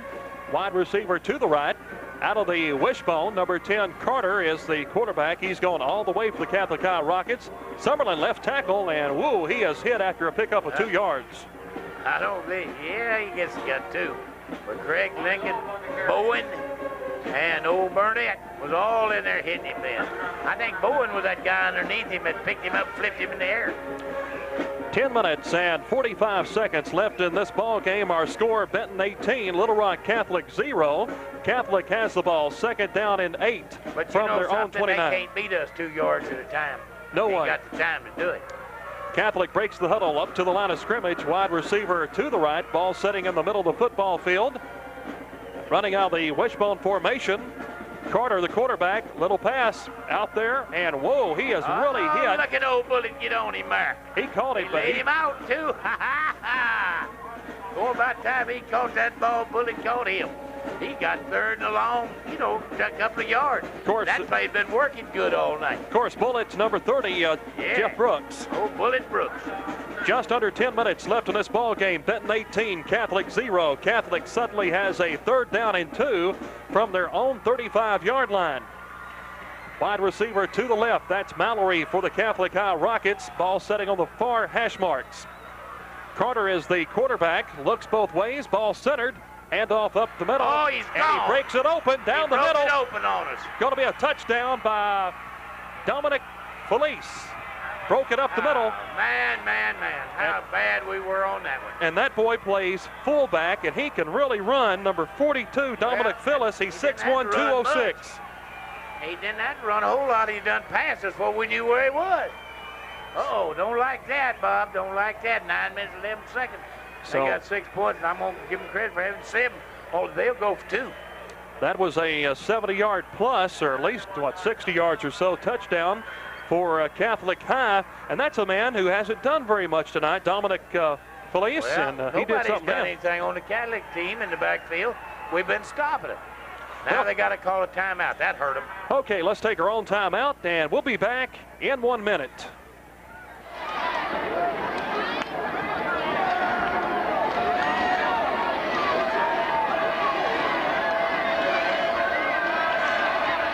Wide receiver to the right. Out of the wishbone, number 10, Carter, is the quarterback. He's going all the way for the Catholic High Rockets. Summerlin left tackle, and woo, he is hit after a pickup of 2 yards. I don't think, he got 2. But Craig Lincoln, Bowen, and old Burnett was all in there hitting him then. I think Bowen was that guy underneath him that picked him up, flipped him in the air. 10 minutes and 45 seconds left in this ball game. Our score, Benton 18, Little Rock Catholic 0. Catholic has the ball, second down and 8 from their own 29. They can't beat us 2 yards at a time. No one. They got the time to do it. Catholic breaks the huddle up to the line of scrimmage. Wide receiver to the right. Ball setting in the middle of the football field. Running out of the wishbone formation. Carter, the quarterback, little pass out there, and whoa, he is really hit. Look at old Bullet get on him there. He caught it, but laid him out, too. Boy, about time he caught that ball, Bullet caught him. He got third and along, a couple of yards. Of course, that play's been working good all night. Of course, Bullet's number 30, Jeff Brooks. Oh, Bullet Brooks. Just under 10 minutes left in this ball game. Benton 18, Catholic 0. Catholic suddenly has a 3rd down and 2 from their own 35-yard line. Wide receiver to the left. That's Mallory for the Catholic High Rockets. Ball setting on the far hash marks. Carter is the quarterback. Looks both ways. Ball centered. Hand off up the middle. Oh, he's gone. And he breaks it open down the middle. It open on us. Going to be a touchdown by Dominic Felice. Broke it up the middle. Man. How bad we were on that one. And that boy plays fullback, and he can really run. Number 42, Dominic Phyllis. He's 6'1", 206. He didn't have to run a whole lot. He done passed us before we knew where he was. Oh, don't like that, Bob. Don't like that. 9 minutes, 11 seconds. They got 6 points, and I'm going to give them credit for having 7. Oh, they'll go for 2. That was a 70-yard plus, or at least, 60 yards or so touchdown for Catholic High. And that's a man who hasn't done very much tonight, Dominic Felice. Well, and he did something. Nobody's done anything on the Catholic team in the backfield. We've been stopping them. Now they got to call a timeout. That hurt them. Okay, let's take our own timeout, and we'll be back in 1 minute.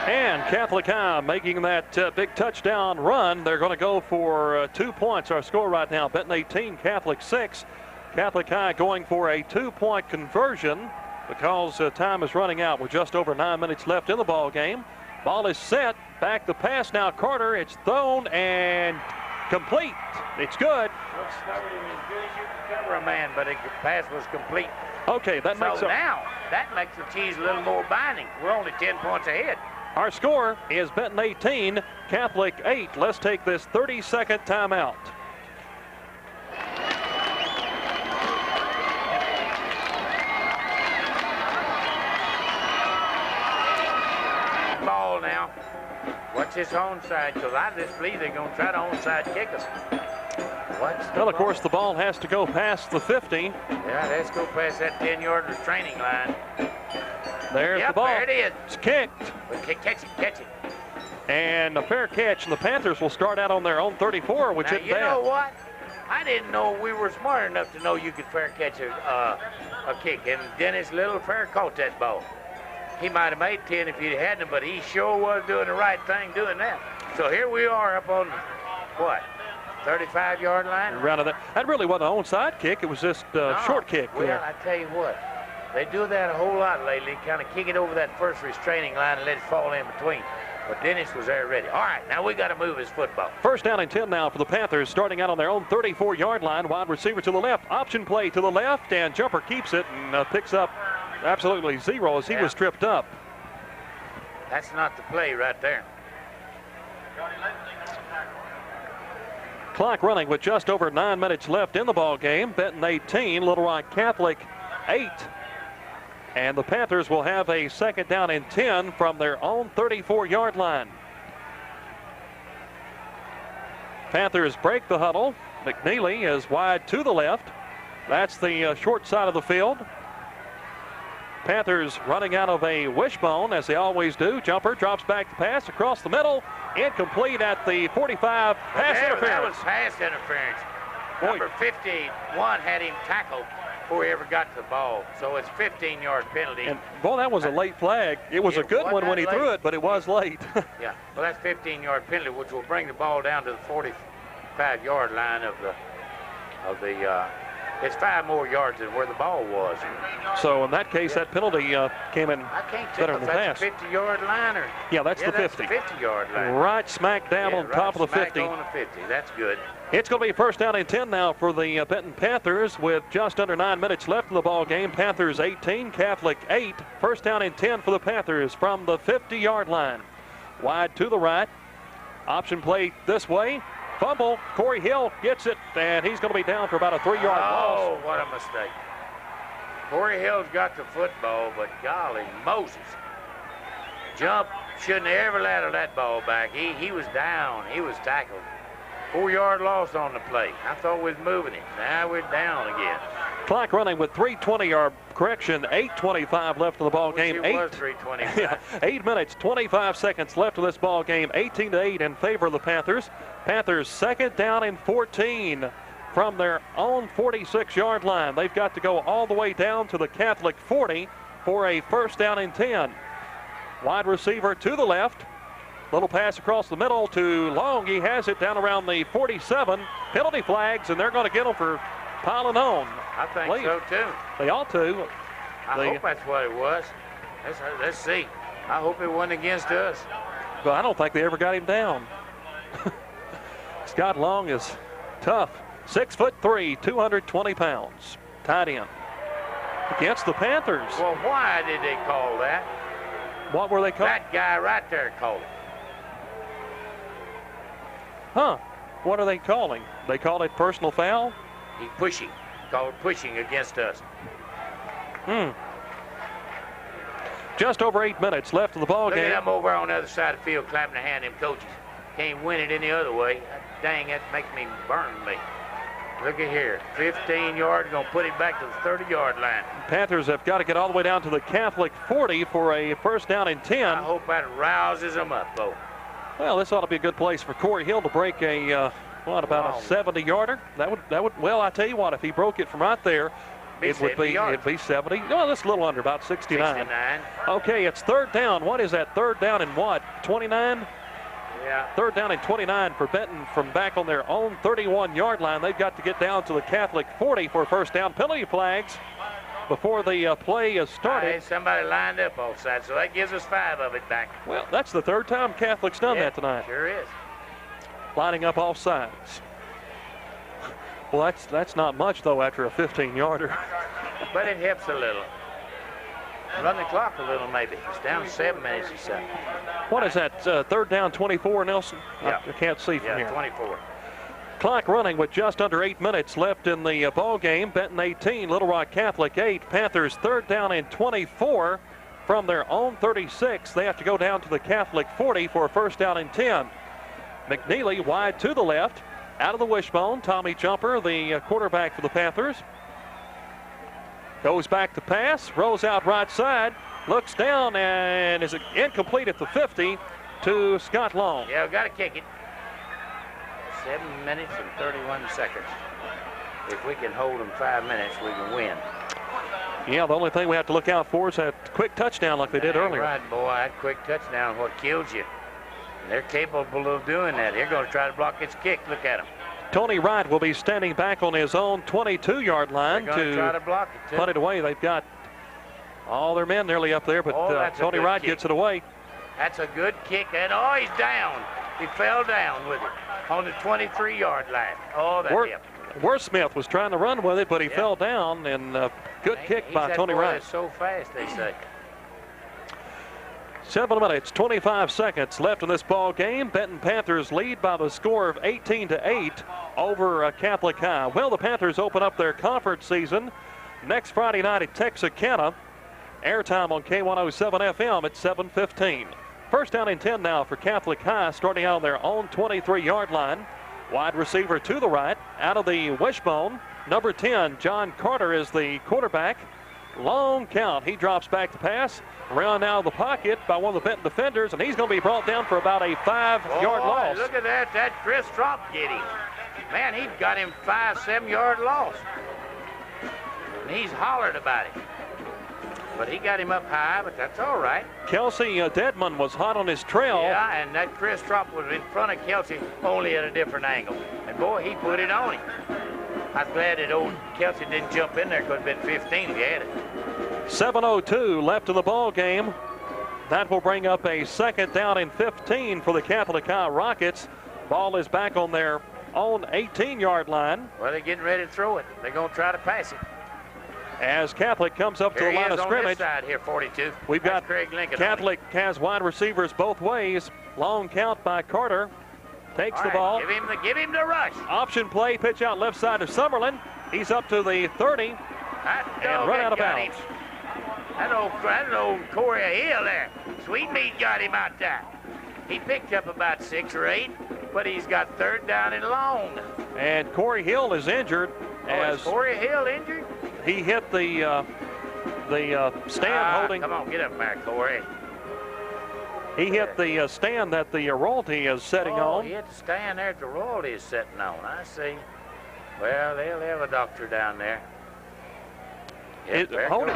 And Catholic High making that big touchdown run. They're going to go for 2 points. Our score right now, Benton 18, Catholic 6. Catholic High going for a 2-point conversion because time is running out with just over 9 minutes left in the ball game. Ball is set. Back the pass now. Carter. It's thrown and complete. It's good. Looks covered him as good as you can cover a man, but the pass was complete. Okay, that makes the Chiefs a little more binding. We're only 10 points ahead. Our score is Benton 18, Catholic 8. Let's take this 30-second timeout. Ball now. Watch this onside, because I just believe they're going to try to onside kick us. Well, of course, the ball has to go past the 50. Yeah, let's go past that 10-yard training line. There's the ball. There it is. It's kicked. Catch it. And a fair catch, and the Panthers will start out on their own 34, which isn't bad. You know what? I didn't know we were smart enough to know you could fair catch a kick, and Dennis Little fair caught that ball. He might have made 10 if he hadn't, but he sure was doing the right thing doing that. So here we are up on, 35-yard line? That really wasn't an onside kick. It was just a short kick. Well, I tell you what. They do that a whole lot lately, kind of kick it over that first restraining line and let it fall in between. But Dennis was there ready. All right, now we got to move his football. 1st down and 10 now for the Panthers, starting out on their own 34-yard line. Wide receiver to the left, option play to the left, and Jumper keeps it and picks up absolutely 0 as he was tripped up. That's not the play right there. Clock running with just over 9 minutes left in the ball game. Benton 18, Little Rock Catholic 8. And the Panthers will have a 2nd down and 10 from their own 34-yard line. Panthers break the huddle. McNeely is wide to the left. That's the short side of the field. Panthers running out of a wishbone, as they always do. Jumper drops back the pass across the middle. Incomplete at the 45. Pass interference. That was pass interference. Number 51 had him tackled before he ever got to the ball. So it's 15-yard penalty. And, boy, that was a late flag. It was a good one when he threw it, but it was late. Yeah, well, that's 15-yard penalty, which will bring the ball down to the 45-yard line of the it's 5 more yards than where the ball was. So in that case, that penalty came in better than the pass. That's a 50-yard line, or that's the 50. 50-yard line. Right smack down on top of the 50. On the 50. That's good. It's going to be 1st down and 10 now for the Benton Panthers with just under 9 minutes left in the ball game. Panthers 18, Catholic 8. 1st down and 10 for the Panthers from the 50-yard line. Wide to the right. Option play this way. Fumble. Corey Hill gets it, and he's going to be down for about a 3-yard loss. Oh, what a mistake. Corey Hill's got the football, but golly Moses. Jump. Shouldn't have ever let that ball back. He was down. He was tackled. 4-yard loss on the play. I thought we was moving it. Now we're down again. Clock running with 3:20, correction, 8:25 left in the ball game. It was 3:25. Yeah, 8 minutes, 25 seconds left in this ball game. 18-8 in favor of the Panthers. Panthers 2nd down and 14 from their own 46-yard line. They've got to go all the way down to the Catholic 40 for a 1st down and 10. Wide receiver to the left. Little pass across the middle to Long. He has it down around the 47. Penalty flags, and they're going to get him for piling on. I think so, too. They ought to. I hope that's what it was. Let's see. I hope it wasn't against us. But I don't think they ever got him down. Scott Long is tough. 6'3", 220 pounds. Tight end. Against the Panthers. Well, why did they call that? What were they called? That guy right there called it. Huh. What are they calling? They called it personal foul? He's pushing. Called pushing against us. Just over 8 minutes left of the ball game. Look at them over on the other side of the field clapping their hand to them coaches. Can't win it any other way. Dang, that makes me burn me. Look at here. 15 yards, going to put it back to the 30-yard line. Panthers have got to get all the way down to the Catholic 40 for a 1st down and 10. I hope that rouses them up, though. Well, this ought to be a good place for Corey Hill to break a, a 70-yarder. That would. Well, I tell you what, if he broke it from right there, it'd be 70. No, that's a little under, about 69. 69. Okay, it's 3rd down. What is that? 3rd down and what? 29? Yeah. 3rd down and 29 for Benton from back on their own 31-yard line. They've got to get down to the Catholic 40 for 1st down. Penalty flags before the play is started. Somebody lined up both sides, so that gives us 5 of it back. Well, that's the 3rd time Catholic's done that tonight. Sure is. Lining up off sides. Well, that's not much, though, after a 15-yarder. But it helps a little. Run the clock a little, maybe. It's down 7 minutes or so. What is that, 3rd down, 24, Nelson? Yeah. I can't see from here. 24. Clock running with just under 8 minutes left in the ball game. Benton 18, Little Rock Catholic 8. Panthers 3rd down and 24 from their own 36. They have to go down to the Catholic 40 for a 1st down and 10. McNeely wide to the left. Out of the wishbone, Tommy Jumper, the quarterback for the Panthers. Goes back to pass, rolls out right side, looks down, and is incomplete at the 50 to Scott Long. Yeah, got to kick it. 7 minutes and 31 seconds. If we can hold them 5 minutes, we can win. Yeah, the only thing we have to look out for is that quick touchdown like they did earlier. Right, boy, that quick touchdown, what kills you. And they're capable of doing that. They're going to try to block its kick. Look at them. Tony Wright will be standing back on his own 22-yard line to try to block it, too. Punt it away. They've got all their men nearly up there, but Tony Wright gets it away. That's a good kick, and he's down. He fell down with it on the 23-yard line. Oh, that hit. Wordsmith was trying to run with it, but he fell down, and good kick by Tony Wright. He's so fast, they say. 7 minutes, 25 seconds left in this ball game. Benton Panthers lead by the score of 18-8 over Catholic High. Well, the Panthers open up their conference season next Friday night at Texarkana. Airtime on K107 FM at 7:15. 1st down and 10 now for Catholic High, starting out on their own 23-yard line. Wide receiver to the right, out of the wishbone. Number 10, John Carter, is the quarterback. Long count. He drops back to pass. Around now the pocket by one of the Benton defenders, and he's going to be brought down for about a 5-yard loss. Look at that. That Chris Drop get him. Man, he got him 5-7-yard loss. And he's hollered about it. But he got him up high, but that's all right. Kelsey Dedman was hot on his trail. Yeah, and that Chris Drop was in front of Kelsey, only at a different angle. And boy, he put it on him. I was glad that old Kelsey didn't jump in there. Could have been 15 if he had it. 7:02 left in the ball game. That will bring up a 2nd down and 15 for the Catholic High Rockets. Ball is back on their own 18-yard line. Well, they're getting ready to throw it. They're going to try to pass it. As Catholic comes up to the line of scrimmage. On this side here, 42. We've got Craig Lincoln. Catholic has wide receivers both ways. Long count by Carter. Takes the ball. Give him the rush. Option play, pitch out left side to Summerlin. He's up to the 30 and run out of bounds. That old Corey Hill there. Sweet meat got him out there. He picked up about 6 or 8, but he's got 3rd down and long. And Corey Hill is injured. Is Corey Hill injured? He hit the stand holding. Come on, get up there, Corey. He hit the stand that the royalty is setting on. He hit the stand there that the royalty is sitting on. I see. Well, they'll have a doctor down there. Yep, Holding.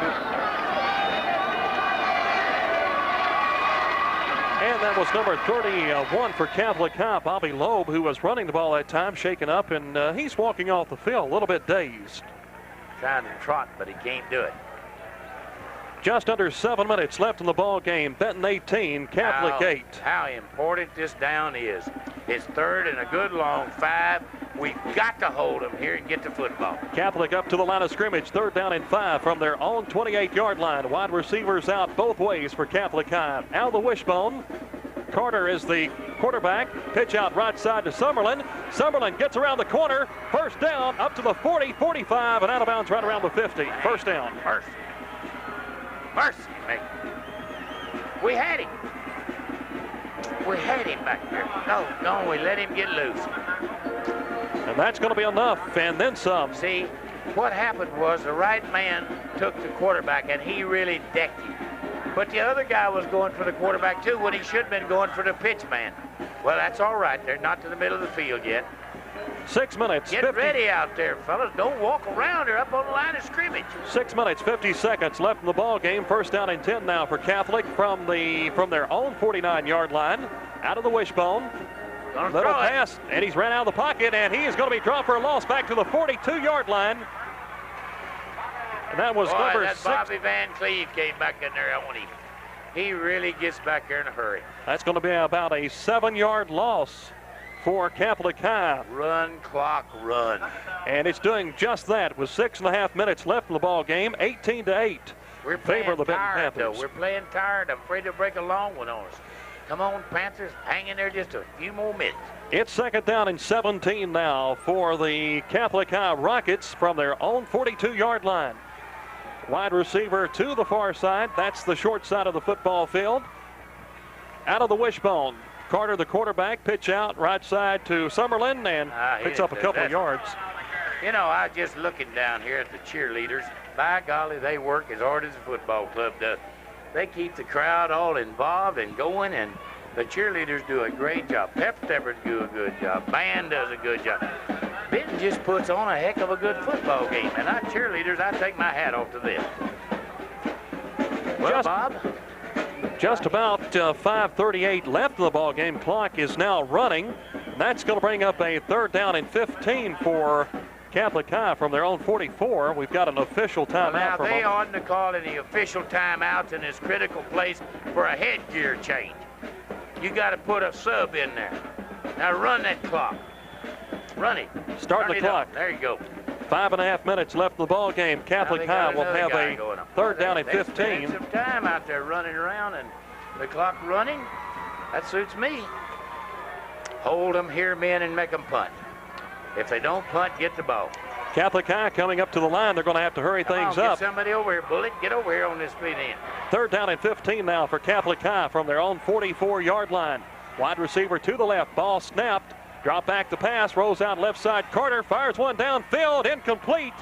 And that was number 31 for Catholic High, Bobby Loeb, who was running the ball that time, shaken up, and he's walking off the field a little bit dazed. Trying to trot, but he can't do it. Just under 7 minutes left in the ball game. Benton 18, Catholic 8. How important this down is. It's 3rd and a good long 5. We've got to hold them here and get the football. Catholic up to the line of scrimmage, 3rd down and 5 from their own 28-yard line. Wide receivers out both ways for Catholic High. Out of the wishbone, Carter is the quarterback. Pitch out right side to Summerlin. Summerlin gets around the corner. 1st down up to the 40, 45, and out of bounds right around the 50. 1st down. Mercy, mate. We had him. We had him back there. No, we let him get loose. And that's going to be enough, and then some. See, what happened was the right man took the quarterback, and he really decked him. But the other guy was going for the quarterback, too, when he should have been going for the pitch man. Well, that's all right. They're not to the middle of the field yet. 6 minutes. Get 50. ready out there, fellas. Don't walk around. They're up on the line of scrimmage. 6 minutes, 50 seconds left in the ball game. 1st down and 10 now for Catholic from their own 49-yard line. Out of the wishbone. Little pass, and he's ran out of the pocket, and he is going to be dropped for a loss back to the 42-yard line. And that was number 6. Bobby Van Cleve came back in there. He really gets back there in a hurry. That's going to be about a 7-yard loss for Catholic High. Run, clock, run. And it's doing just that with 6.5 minutes left in the ball game. 18-8. We're playing favor of the Benton tired, Panthers. though. We're playing tired. I'm afraid to break a long one on us. Come on, Panthers. Hang in there just a few more minutes. It's 2nd down and 17 now for the Catholic High Rockets from their own 42-yard line. Wide receiver to the far side. That's the short side of the football field. Out of the wishbone. Carter, the quarterback, pitch out right side to Summerlin and picks up a couple of yards. You know, I was just looking down here at the cheerleaders. By golly, they work as hard as the football club does. They keep the crowd all involved and going, and the cheerleaders do a great job. Pep Steppers do a good job. Band does a good job. Benton just puts on a heck of a good football game, and our cheerleaders, I take my hat off to them. Well, Bob? Just about 5:38 left in the ball game. Clock is now running. That's going to bring up a 3rd down and 15 for Catholic High from their own 44. We've got an official timeout. Now, they oughtn't to call any official timeouts in this critical place for a headgear change. You got to put a sub in there. Now run that clock. Run it. Start the clock. Up. There you go. 5.5 minutes left in the ball game. Catholic High will have a 3rd down and 15. They spent some time out there running around and the clock running. That suits me. Hold them here, men, and make them punt. If they don't punt, get the ball. Catholic High coming up to the line. They're going to have to hurry things up. Get somebody over here, Bullet. Get over here on this speed end. 3rd down and 15 now for Catholic High from their own 44-yard line. Wide receiver to the left. Ball snapped. Drop back the pass. Rolls out left side. Carter fires one downfield. Incomplete.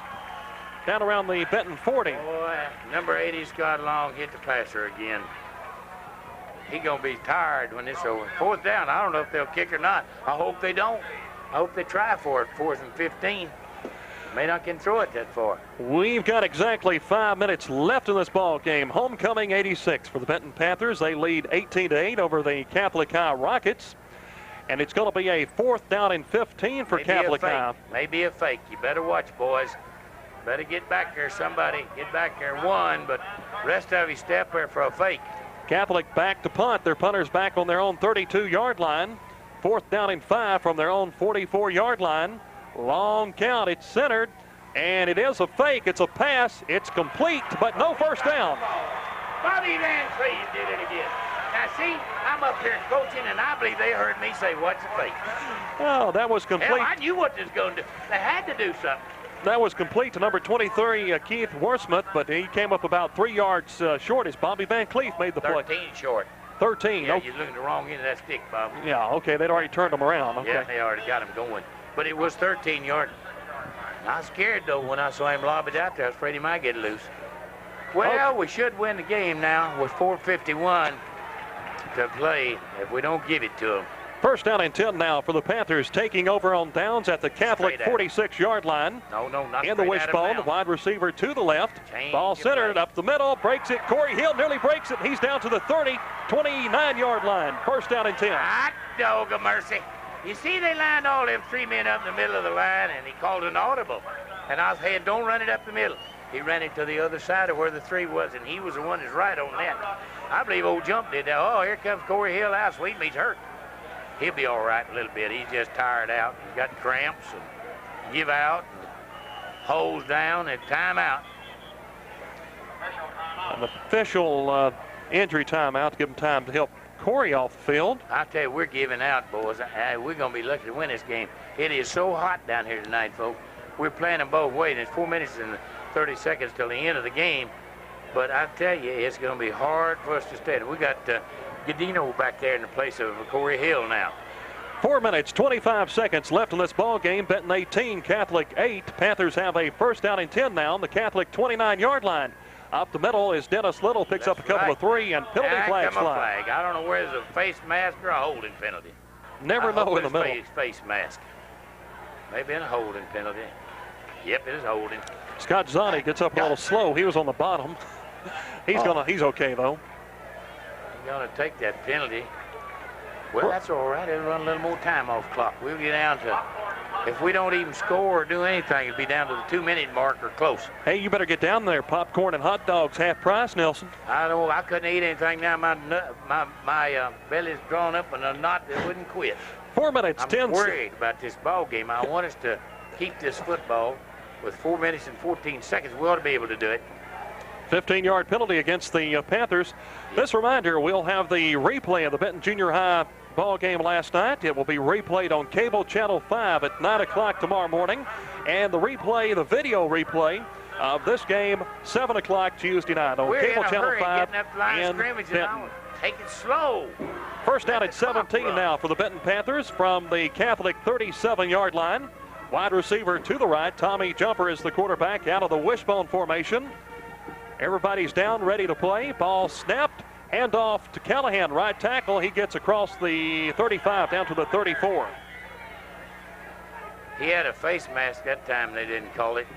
Down around the Benton 40. Boy, number 80, Scott Long, hit the passer again. He's going to be tired when this is over. 4th down. I don't know if they'll kick or not. I hope they don't. I hope they try for it. 4th and 15. May not can throw it that far. We've got exactly 5 minutes left in this ball game. Homecoming 86 for the Benton Panthers. They lead 18-8 over the Catholic High Rockets. And it's going to be a 4th down and 15 for Catholic High. Maybe a fake. You better watch, boys. Better get back there. Somebody get back there. One, but rest of you step there for a fake. Catholic back to punt. Their punter's back on their own 32-yard line. 4th down and 5 from their own 44-yard line. Long count. It's centered, and it is a fake. It's a pass. It's complete, but no 1st down. Bobby Van Cleve did it again. Now, see, I'm up here coaching, and I believe they heard me say, what's a fake? Oh, that was complete. Hell, I knew what this was going to do. They had to do something. That was complete to number 23, Keith Worsmith, but he came up about 3 yards short as Bobby Van Cleef made the play. 13 short. 13. Yeah, you're looking the wrong end of that stick, Bob. Yeah, okay, they'd already turned him around. Okay. Yeah, they already got him going. But it was 13 yards. I was scared, though, when I saw him lob it out there. I was afraid he might get loose. Well, we should win the game now with 4:51 to play if we don't give it to them. First down and 10 now for the Panthers, taking over on downs at the Catholic 46-yard line. No, not in the wishbone, wide receiver to the left. Ball centered up the middle, breaks it. Corey Hill nearly breaks it. He's down to the 30, 29-yard line. First down and 10. Hot dog of mercy. You see, they lined all them 3 men up in the middle of the line, and he called an audible. And I was saying, don't run it up the middle. He ran it to the other side of where the 3 was, and he was the one that's right on that. I believe old Jump did that. Oh, here comes Corey Hill out. Sweet meat's hurt. He'll be all right a little bit. He's just tired out. He's got cramps and give out and holes down and timeout. An official injury timeout to give him time to help Corey off the field. I tell you, we're giving out, boys. We're going to be lucky to win this game. It is so hot down here tonight, folks. We're playing them both ways. It's 4 minutes and 30 seconds till the end of the game. But I tell you, it's going to be hard for us to stay. We got Gadino back there in the place of Corey Hill now. 4 minutes, 25 seconds left in this ball game. Benton 18, Catholic 8. Panthers have a first down and 10 now on the Catholic 29-yard line. Up the middle is Dennis Little, picks up a couple of 3, and penalty flags fly. I don't know whether it's a face mask or a holding penalty. Never know in the middle. Face mask. Maybe in a holding penalty. Yep, it is holding. Scott Zani gets up a little slow. He was on the bottom. He's okay though. He's gonna take that penalty. Well, that's all right. It'll run a little more time off clock. We'll get down to, if we don't even score or do anything, it'll be down to the 2-minute mark or close. Hey, you better get down there. Popcorn and hot dogs half price, Nelson. I know. I couldn't eat anything now. My belly's drawn up and a knot that wouldn't quit. 4 minutes, I'm 10. worried about this ball game. I want us to keep this football with 4 minutes and 14 seconds. We ought to be able to do it. 15-yard penalty against the Panthers. This reminder, we'll have the replay of the Benton Junior High ball game last night. It will be replayed on cable channel 5 at 9 o'clock tomorrow morning. And the video replay of this game, 7 o'clock Tuesday night on cable channel 5 in Benton. Take it slow. First down at 17 now for the Benton Panthers from the Catholic 37-yard line. Wide receiver to the right. Tommy Jumper is the quarterback out of the wishbone formation. Everybody's down, ready to play. Ball snapped. Handoff to Callahan, right tackle. He gets across the 35 down to the 34. He had a face mask that time. They didn't call it.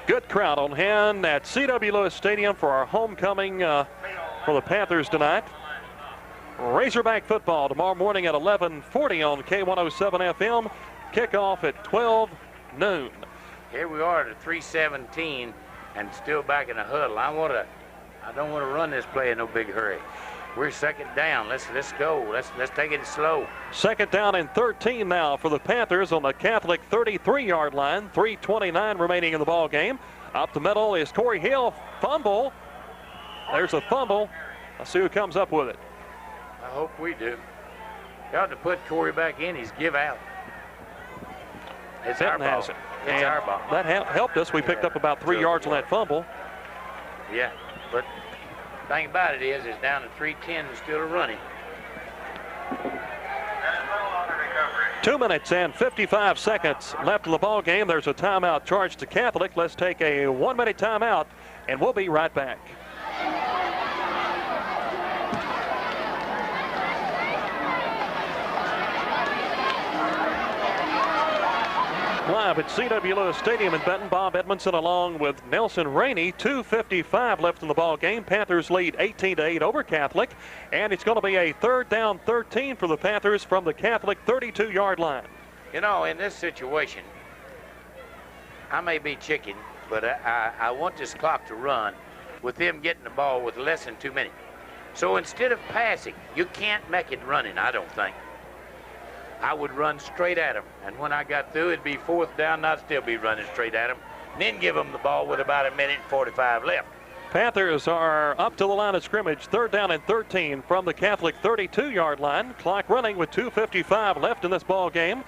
Good crowd on hand at C.W. Lewis Stadium for our homecoming for the Panthers tonight. Razorback football tomorrow morning at 11:40 on K107 FM. Kickoff at 12 noon. Here we are at 3:17 and still back in a huddle. I don't want to run this play in no big hurry. We're second down. Let's go. Let's take it slow. Second down and 13 now for the Panthers on the Catholic 33-yard line. 3:29 remaining in the ball game. Up the middle is Corey Hill. Fumble. There's a fumble. Let's see who comes up with it. I hope we do. Got to put Corey back in. He's give out. It's our ball. Has it. It's our ball. That helped us. We picked up about 3 yards on that fumble. Yeah, but the thing about it is it's down to 3:10 and still running. 2 minutes and 55 seconds left in the ball game. There's a timeout charged to Catholic. Let's take a 1-minute timeout, and we'll be right back. Live at C.W. Lewis Stadium in Benton, Bob Edmondson along with Nelson Rainey. 2:55 left in the ball game. Panthers lead 18-8 over Catholic, and it's going to be a 3rd down 13 for the Panthers from the Catholic 32-yard line. You know, in this situation, I may be chicken, but I want this clock to run with them getting the ball with less than 2 minutes. So instead of passing, you can't make it running, I don't think. I would run straight at them, and when I got through, it'd be 4th down, and I'd still be running straight at them, and then give them the ball with about 1 minute and 45 left. Panthers are up to the line of scrimmage, 3rd down and 13 from the Catholic 32-yard line. Clock running with 2:55 left in this ball game.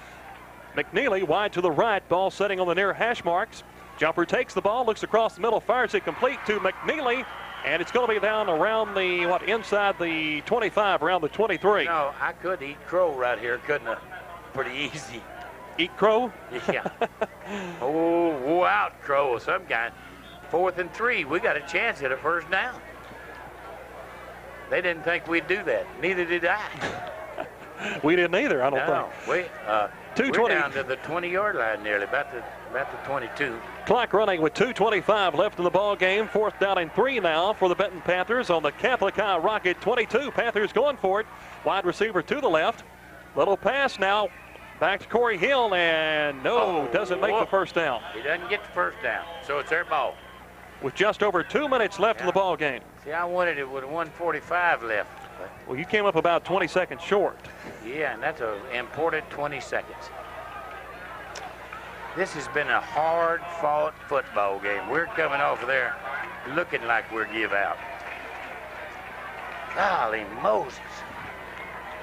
McNeely wide to the right. Ball setting on the near hash marks. Jumper takes the ball, looks across the middle, fires it complete to McNeely. And it's going to be down around the, inside the 25, around the 23. No, I could eat crow right here, couldn't I? Pretty easy. Eat crow? Yeah. Oh, out crow of some kind. 4th and 3. We got a chance at a first down. They didn't think we'd do that. Neither did I. We didn't either, I don't think. We're down to the 20-yard line nearly, about the 22. Clock running with 2:25 left in the ball game. 4th down and 3 now for the Benton Panthers on the Catholic High Rocket 22. Panthers going for it. Wide receiver to the left. Little pass now. Back to Corey Hill, and doesn't make the first down. He doesn't get the first down, so it's their ball. With just over 2 minutes left in the ball game. See, I wanted it with 1:45 left. Well, you came up about 20 seconds short. Yeah, and that's an important 20 seconds. This has been a hard-fought football game. We're coming off of there looking like we're give out. Golly Moses.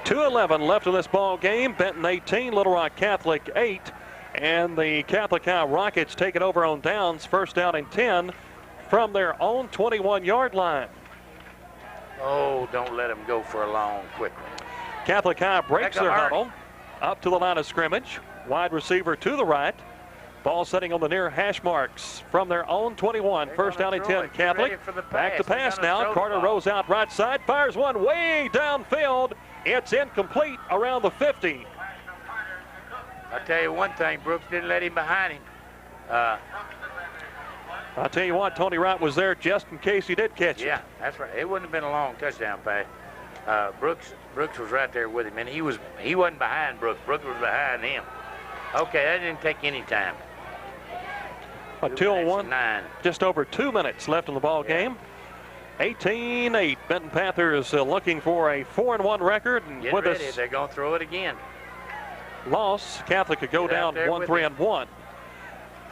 2:11 left in this ball game. Benton 18, Little Rock Catholic 8. And the Catholic High Rockets take it over on downs. First down and 10 from their own 21-yard line. Oh, don't let them go for a long, quick one. Catholic High breaks their huddle up to the line of scrimmage. Wide receiver to the right. Ball setting on the near hash marks from their own 21. First down and 10 Catholic. Back to pass now. Carter rolls out right side. Fires one way downfield. It's incomplete around the 50. I'll tell you one thing. Brooks didn't let him behind him. I'll tell you what, Tony Wright was there just in case he did catch it. Yeah, that's right. It wouldn't have been a long touchdown pass. Brooks was right there with him, and he wasn't behind Brooks. Brooks was behind him. Okay, that didn't take any time. Until just over 2 minutes left in the ball game. 18-8. Benton Panthers looking for a 4-1 record. And Get ready. They're going to throw it again. Loss. Catholic could go down 1-3-1.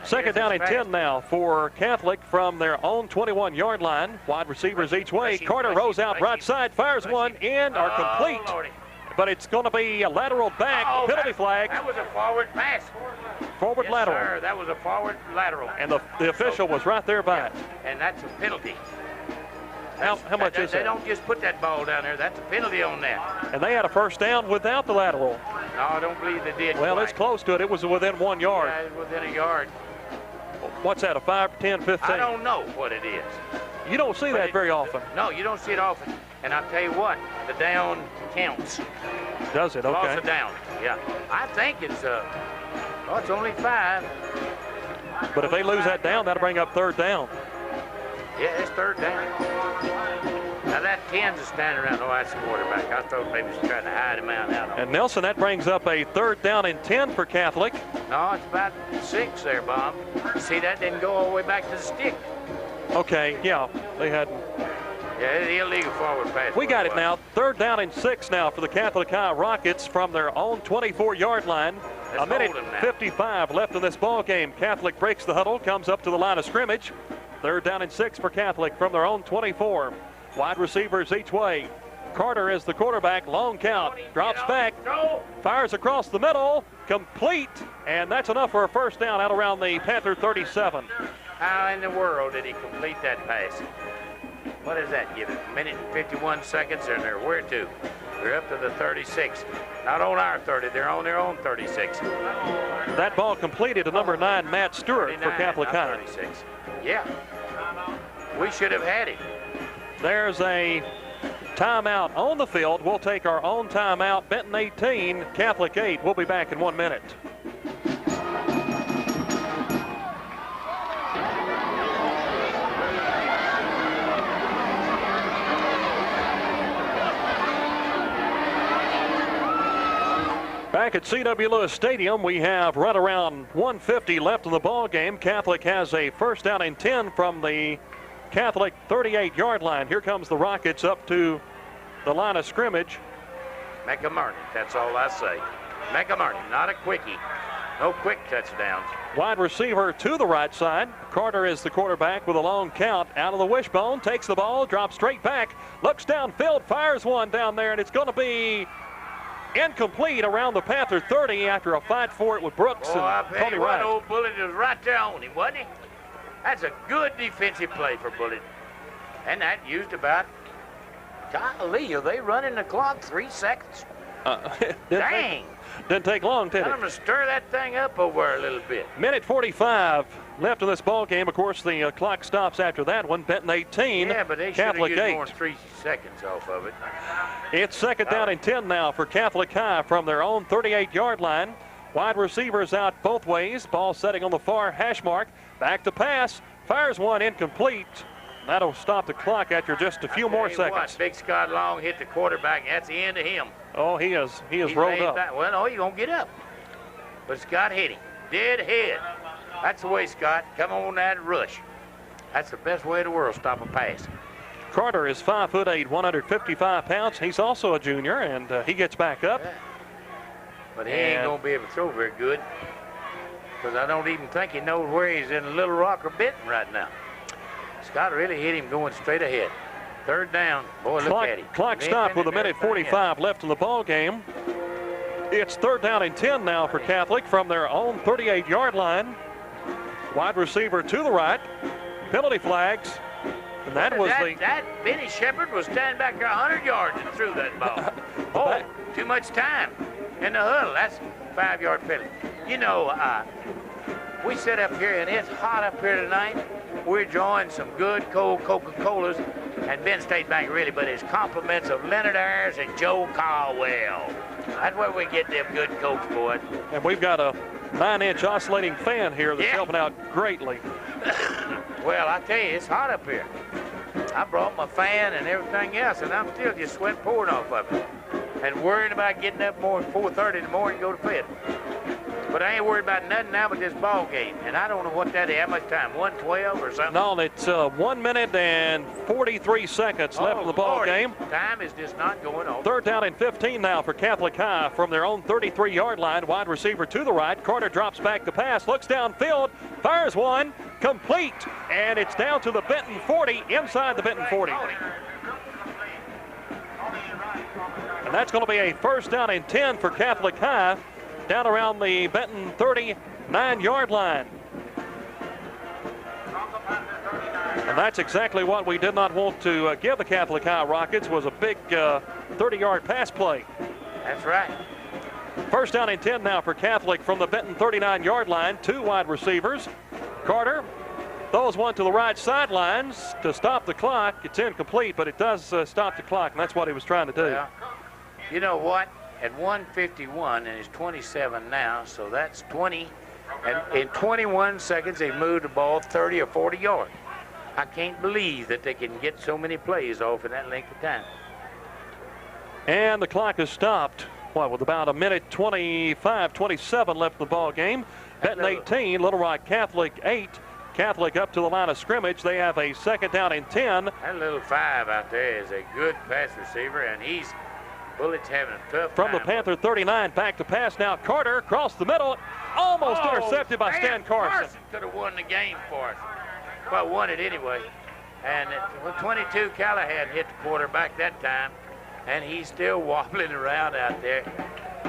Second down and 10 now for Catholic from their own 21-yard line. Wide receivers each way. Carter rolls out right side, fires one in, are complete. Lordy. But it's going to be a lateral back, penalty flag. That was a forward pass. Forward lateral. Sir, that was a forward lateral. And the official was right there by it. And that's a penalty. How much is that? They don't just put that ball down there. That's a penalty on that. And they had a first down without the lateral. No, I don't believe they did. Well, it's close to it. It was within 1 yard. Yeah, it was within a yard. What's that, a 5, 10, 15? I don't know what it is. You don't see that very often. No, you don't see it often. And I'll tell you what, the down counts. Does it? Okay. Loss of down, yeah. I think it's only 5. But if they lose that down, that'll bring up third down. Yeah, it's third down. Now that 10's a standing around. Oh, that's the quarterback. I thought maybe he was trying to hide him out. And Nelson, that brings up a third down and 10 for Catholic. No, it's about 6 there, Bob. See, that didn't go all the way back to the stick. Okay, yeah, they had. Yeah, the illegal forward pass. We got it now. Third down and 6 now for the Catholic High Rockets from their own 24-yard line. A minute 55 left in this ball game. Catholic breaks the huddle, comes up to the line of scrimmage. Third down and 6 for Catholic from their own 24. Wide receivers each way. Carter is the quarterback. Long count. Drops back. Fires across the middle. Complete. And that's enough for a first down out around the Panther 37. How in the world did he complete that pass? What does that give it? A minute and 51 seconds, and they're where to? They're up to the 36. Not on our 30. They're on their own 36. That ball completed to number 9, Matt Stewart, for Catholic High. 36. Yeah. We should have had it. There's a timeout on the field. We'll take our own timeout. Benton 18, Catholic 8. We'll be back in 1 minute. Back at C.W. Lewis Stadium, we have right around 1:50 left in the ball game. Catholic has a first down and 10 from the Catholic 38-yard line. Here comes the Rockets up to the line of scrimmage. Make a mark. That's all I say. Make a mark, not a quickie. No quick touchdowns. Wide receiver to the right side. Carter is the quarterback with a long count. Out of the wishbone, takes the ball, drops straight back, looks downfield, fires one down there, and it's going to be incomplete around the Panther 30 after a fight for it with Brooks Oh, I and tell Tony you what, Wright. old Bullet was right there on him, wasn't he? That's a good defensive play for Bullet. And that used about, golly, are they running the clock 3 seconds? Dang. Didn't take long, did Tell it? them to stir that thing up over a little bit. Minute 45 left in this ball game. Of course, the clock stops after that one. Benton 18, Yeah, but they should have Catholic used 8. more than 3 seconds off of it. It's second down and 10 now for Catholic High from their own 38-yard line. Wide receivers out both ways. Ball setting on the far hash mark. Back to pass. Fires one incomplete. That'll stop the clock after just a few more seconds. What, Big Scott Long hit the quarterback. That's the end of him. Oh, he is He's rolled laid up. back. Well, no, he's going to get up. But Scott hit him. Dead head. That's the way, Scott. Come on that rush. That's the best way in the world. Stop a pass. Carter is 5'8", 155 pounds. He's also a junior, and he gets back up. Yeah. But he ain't going to be able to throw very good. Because I don't even think he knows where he's in Little Rock or Benton right now. Scott really hit him going straight ahead. Third down. Boy, look at him. Clock stopped with a minute 45 left in the ball game. It's third down and 10 now for Catholic from their own 38-yard line. Wide receiver to the right. Penalty flags. And that Benny Shepard was standing back there 100 yards and threw that ball. Oh, too much time in the huddle. That's 5-yard penalty. You know, we sit up here and it's hot up here tonight. We're enjoying some good cold Coca-Colas, and Ben stayed back really, but his compliments of Leonard Ayers and Joe Caldwell. That's where we get them good Cokes, boy. And we've got a 9-inch oscillating fan here that's helping out greatly. Well, I tell you, it's hot up here. I brought my fan and everything else, and I'm still just sweat pouring off of it. And worrying about getting up more at 4:30 in the morning to go to bed. But I ain't worried about nothing now but this ball game. And I don't know what that is. How much time? 1:12 or something? No, it's 1 minute and 43 seconds left in the ball game. Time is just not going on. Third down and 15 now for Catholic High from their own 33-yard line. Wide receiver to the right. Carter drops back to pass, looks downfield, fires one, complete. And it's down to the Benton 40, inside the Benton 40. And that's going to be a first down and 10 for Catholic High, down around the Benton 39-yard line. And that's exactly what we did not want to give the Catholic High Rockets, was a big 30-yard pass play. That's right. First down and 10 now for Catholic from the Benton 39-yard line. Two wide receivers. Carter throws one to the right sidelines to stop the clock. It's incomplete, but it does stop the clock, and that's what he was trying to do. Well, you know what? At 1:51, and it's 27 now, so that's 20. And in 21 seconds, they moved the ball 30 or 40 yards. I can't believe that they can get so many plays off in that length of time. And the clock is stopped, with about a minute 25, 27 left in the ball game. Benton 18, Little Rock Catholic 8. Catholic up to the line of scrimmage. They have a second down and 10. That little 5 out there is a good pass receiver, and Bullet's having a tough From time. the Panther 39, back to pass now. Carter across the middle, almost intercepted by Stan Carson. Could have won the game for us. Well, won it anyway. And 22, Callahan hit the quarterback that time, and he's still wobbling around out there.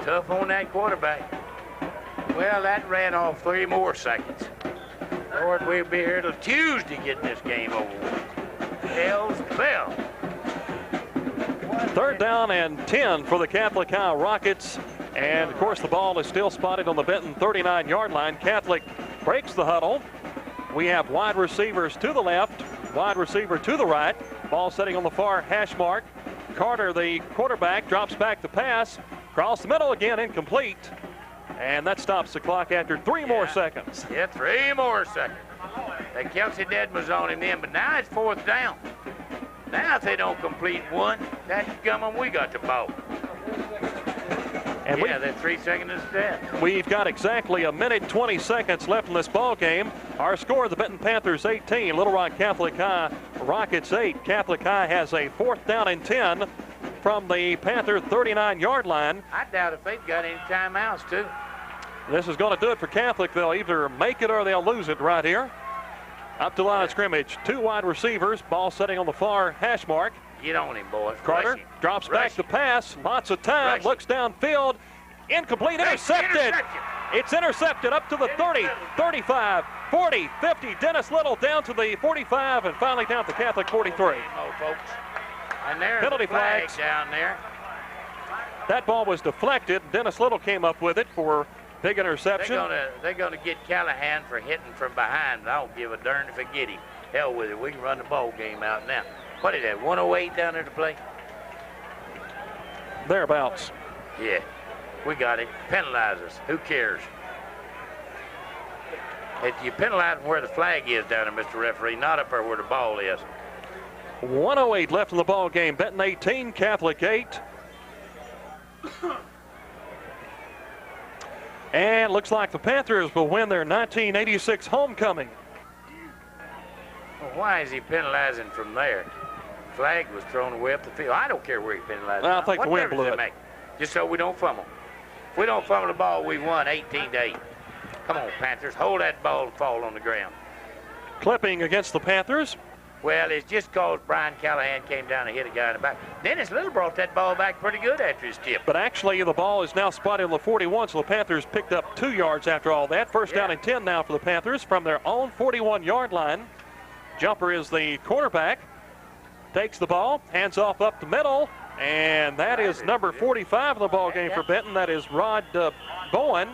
Tough on that quarterback. Well, that ran off 3 more seconds. Lord, we'll be here till Tuesday getting this game over with. Hell's bell. Third down and 10 for the Catholic High Rockets. And, of course, the ball is still spotted on the Benton 39-yard line. Catholic breaks the huddle. We have wide receivers to the left, wide receiver to the right. Ball setting on the far hash mark. Carter, the quarterback, drops back to pass. Across the middle again, incomplete. And that stops the clock after 3 more seconds. Yeah, 3 more seconds. That Kelsey Dead was on him then, but now it's 4th down. Now if they don't complete one, that's coming. We got the ball. And they're 3 seconds instead. We've got exactly a minute 20 seconds left in this ball game. Our score: the Benton Panthers 18, Little Rock Catholic High Rockets 8. Catholic High has a 4th down and 10 from the Panther 39-yard line. I doubt if they've got any timeouts too. This is going to do it for Catholic. They'll either make it or they'll lose it right here. Up to line of scrimmage, 2 wide receivers, ball setting on the far hash mark. Get on him, boys. Carter Rush him. drops Rush back the him. pass. Lots of time. Rush him. Looks downfield. Incomplete. Intercepted. Interception. It's intercepted up to the 30, 35, 40, 50. Dennis Little down to the 45 and finally down to the Catholic 43. Folks. And there's Penalty the flag flags. down there. That ball was deflected. Dennis Little came up with it for big interception. They're gonna get Callahan for hitting from behind. I don't give a darn if I get him. Hell with it. We can run the ball game out now. What is that? 108 down there to play? Thereabouts. Yeah, we got it. Penalize us. Who cares? You penalize where the flag is down there, Mr. Referee, not up there where the ball is. 108 left in the ball game. Benton 18, Catholic 8. And looks like the Panthers will win their 1986 homecoming. Well, why is he penalizing from there? Flag was thrown away up the field. I don't care where he penalized. Well, I think the wind blew it. Make? Just so we don't fumble. If we don't fumble the ball, we won 18-8. Come on, Panthers. Hold that ball and fall on the ground. Clipping against the Panthers. Well, it's just because Brian Callahan came down and hit a guy in the back. Dennis Little brought that ball back pretty good after his tip. But actually, the ball is now spotted on the 41, so the Panthers picked up 2 yards after all that. First down and 10 now for the Panthers from their own 41-yard line. Jumper is the quarterback. Takes the ball, hands off up the middle, and that is number 45 in the ball game for Benton. That is Rod Bowen.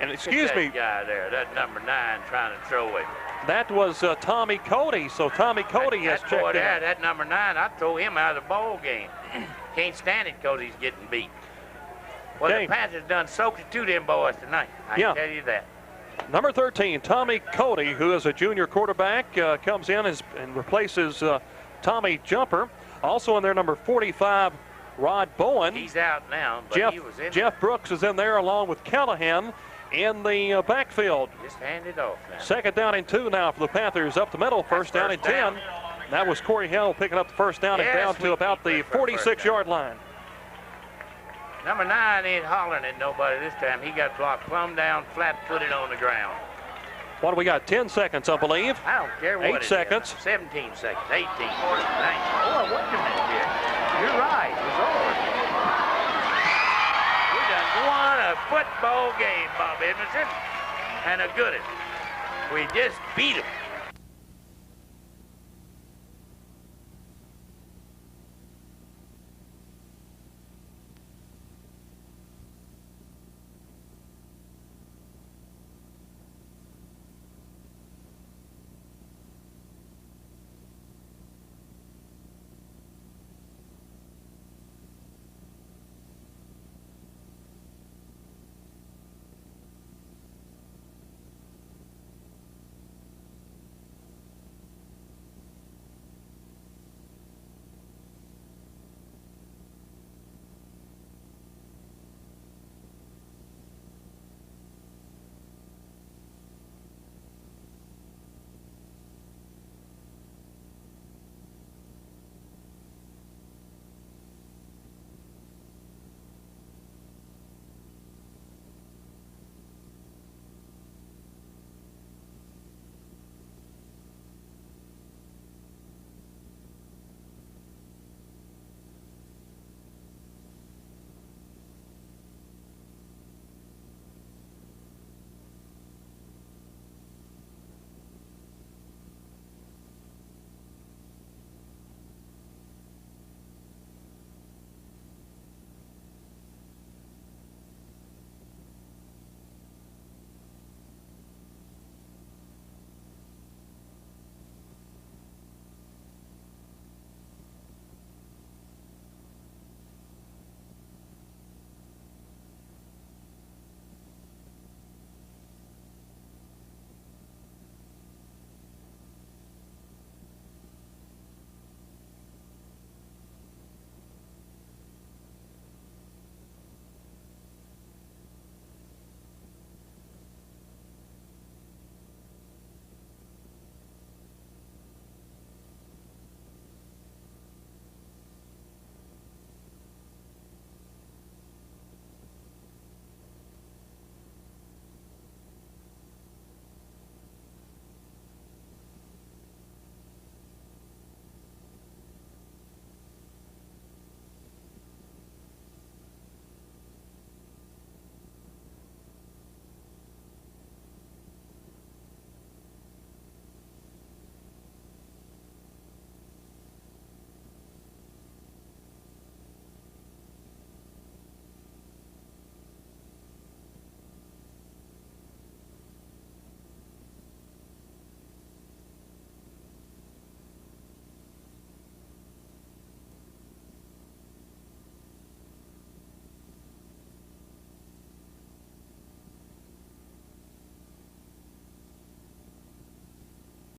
And excuse me, guy there, that number 9 trying to throw him. That was Tommy Cody. So Tommy Cody has checked in. That number 9, I'd throw him out of the ball game. Can't stand it because he's getting beat. Well, the Panthers done soaked it to them boys tonight. I can tell you that. Number 13, Tommy Cody, who is a junior quarterback, comes in and replaces Tommy Jumper. Also in there, number 45, Rod Bowen. He's out now, but he was in Jeff Brooks is in there along with Callahan in the backfield. Just hand it off now. Second down and 2 now for the Panthers. Up the middle, first down and 10. That was Corey Hell picking up the first down and down to about the 46-yard line. Number 9 ain't hollering at nobody this time. He got blocked plumb down, flat-footed on the ground. What do we got? 10 seconds, I believe. I don't care what 8 seconds. 17 seconds. 18. 19. Oh, wait a minute here. You're right. It's over. We done won a football game, Bob Edmondson, and a good one. We just beat them.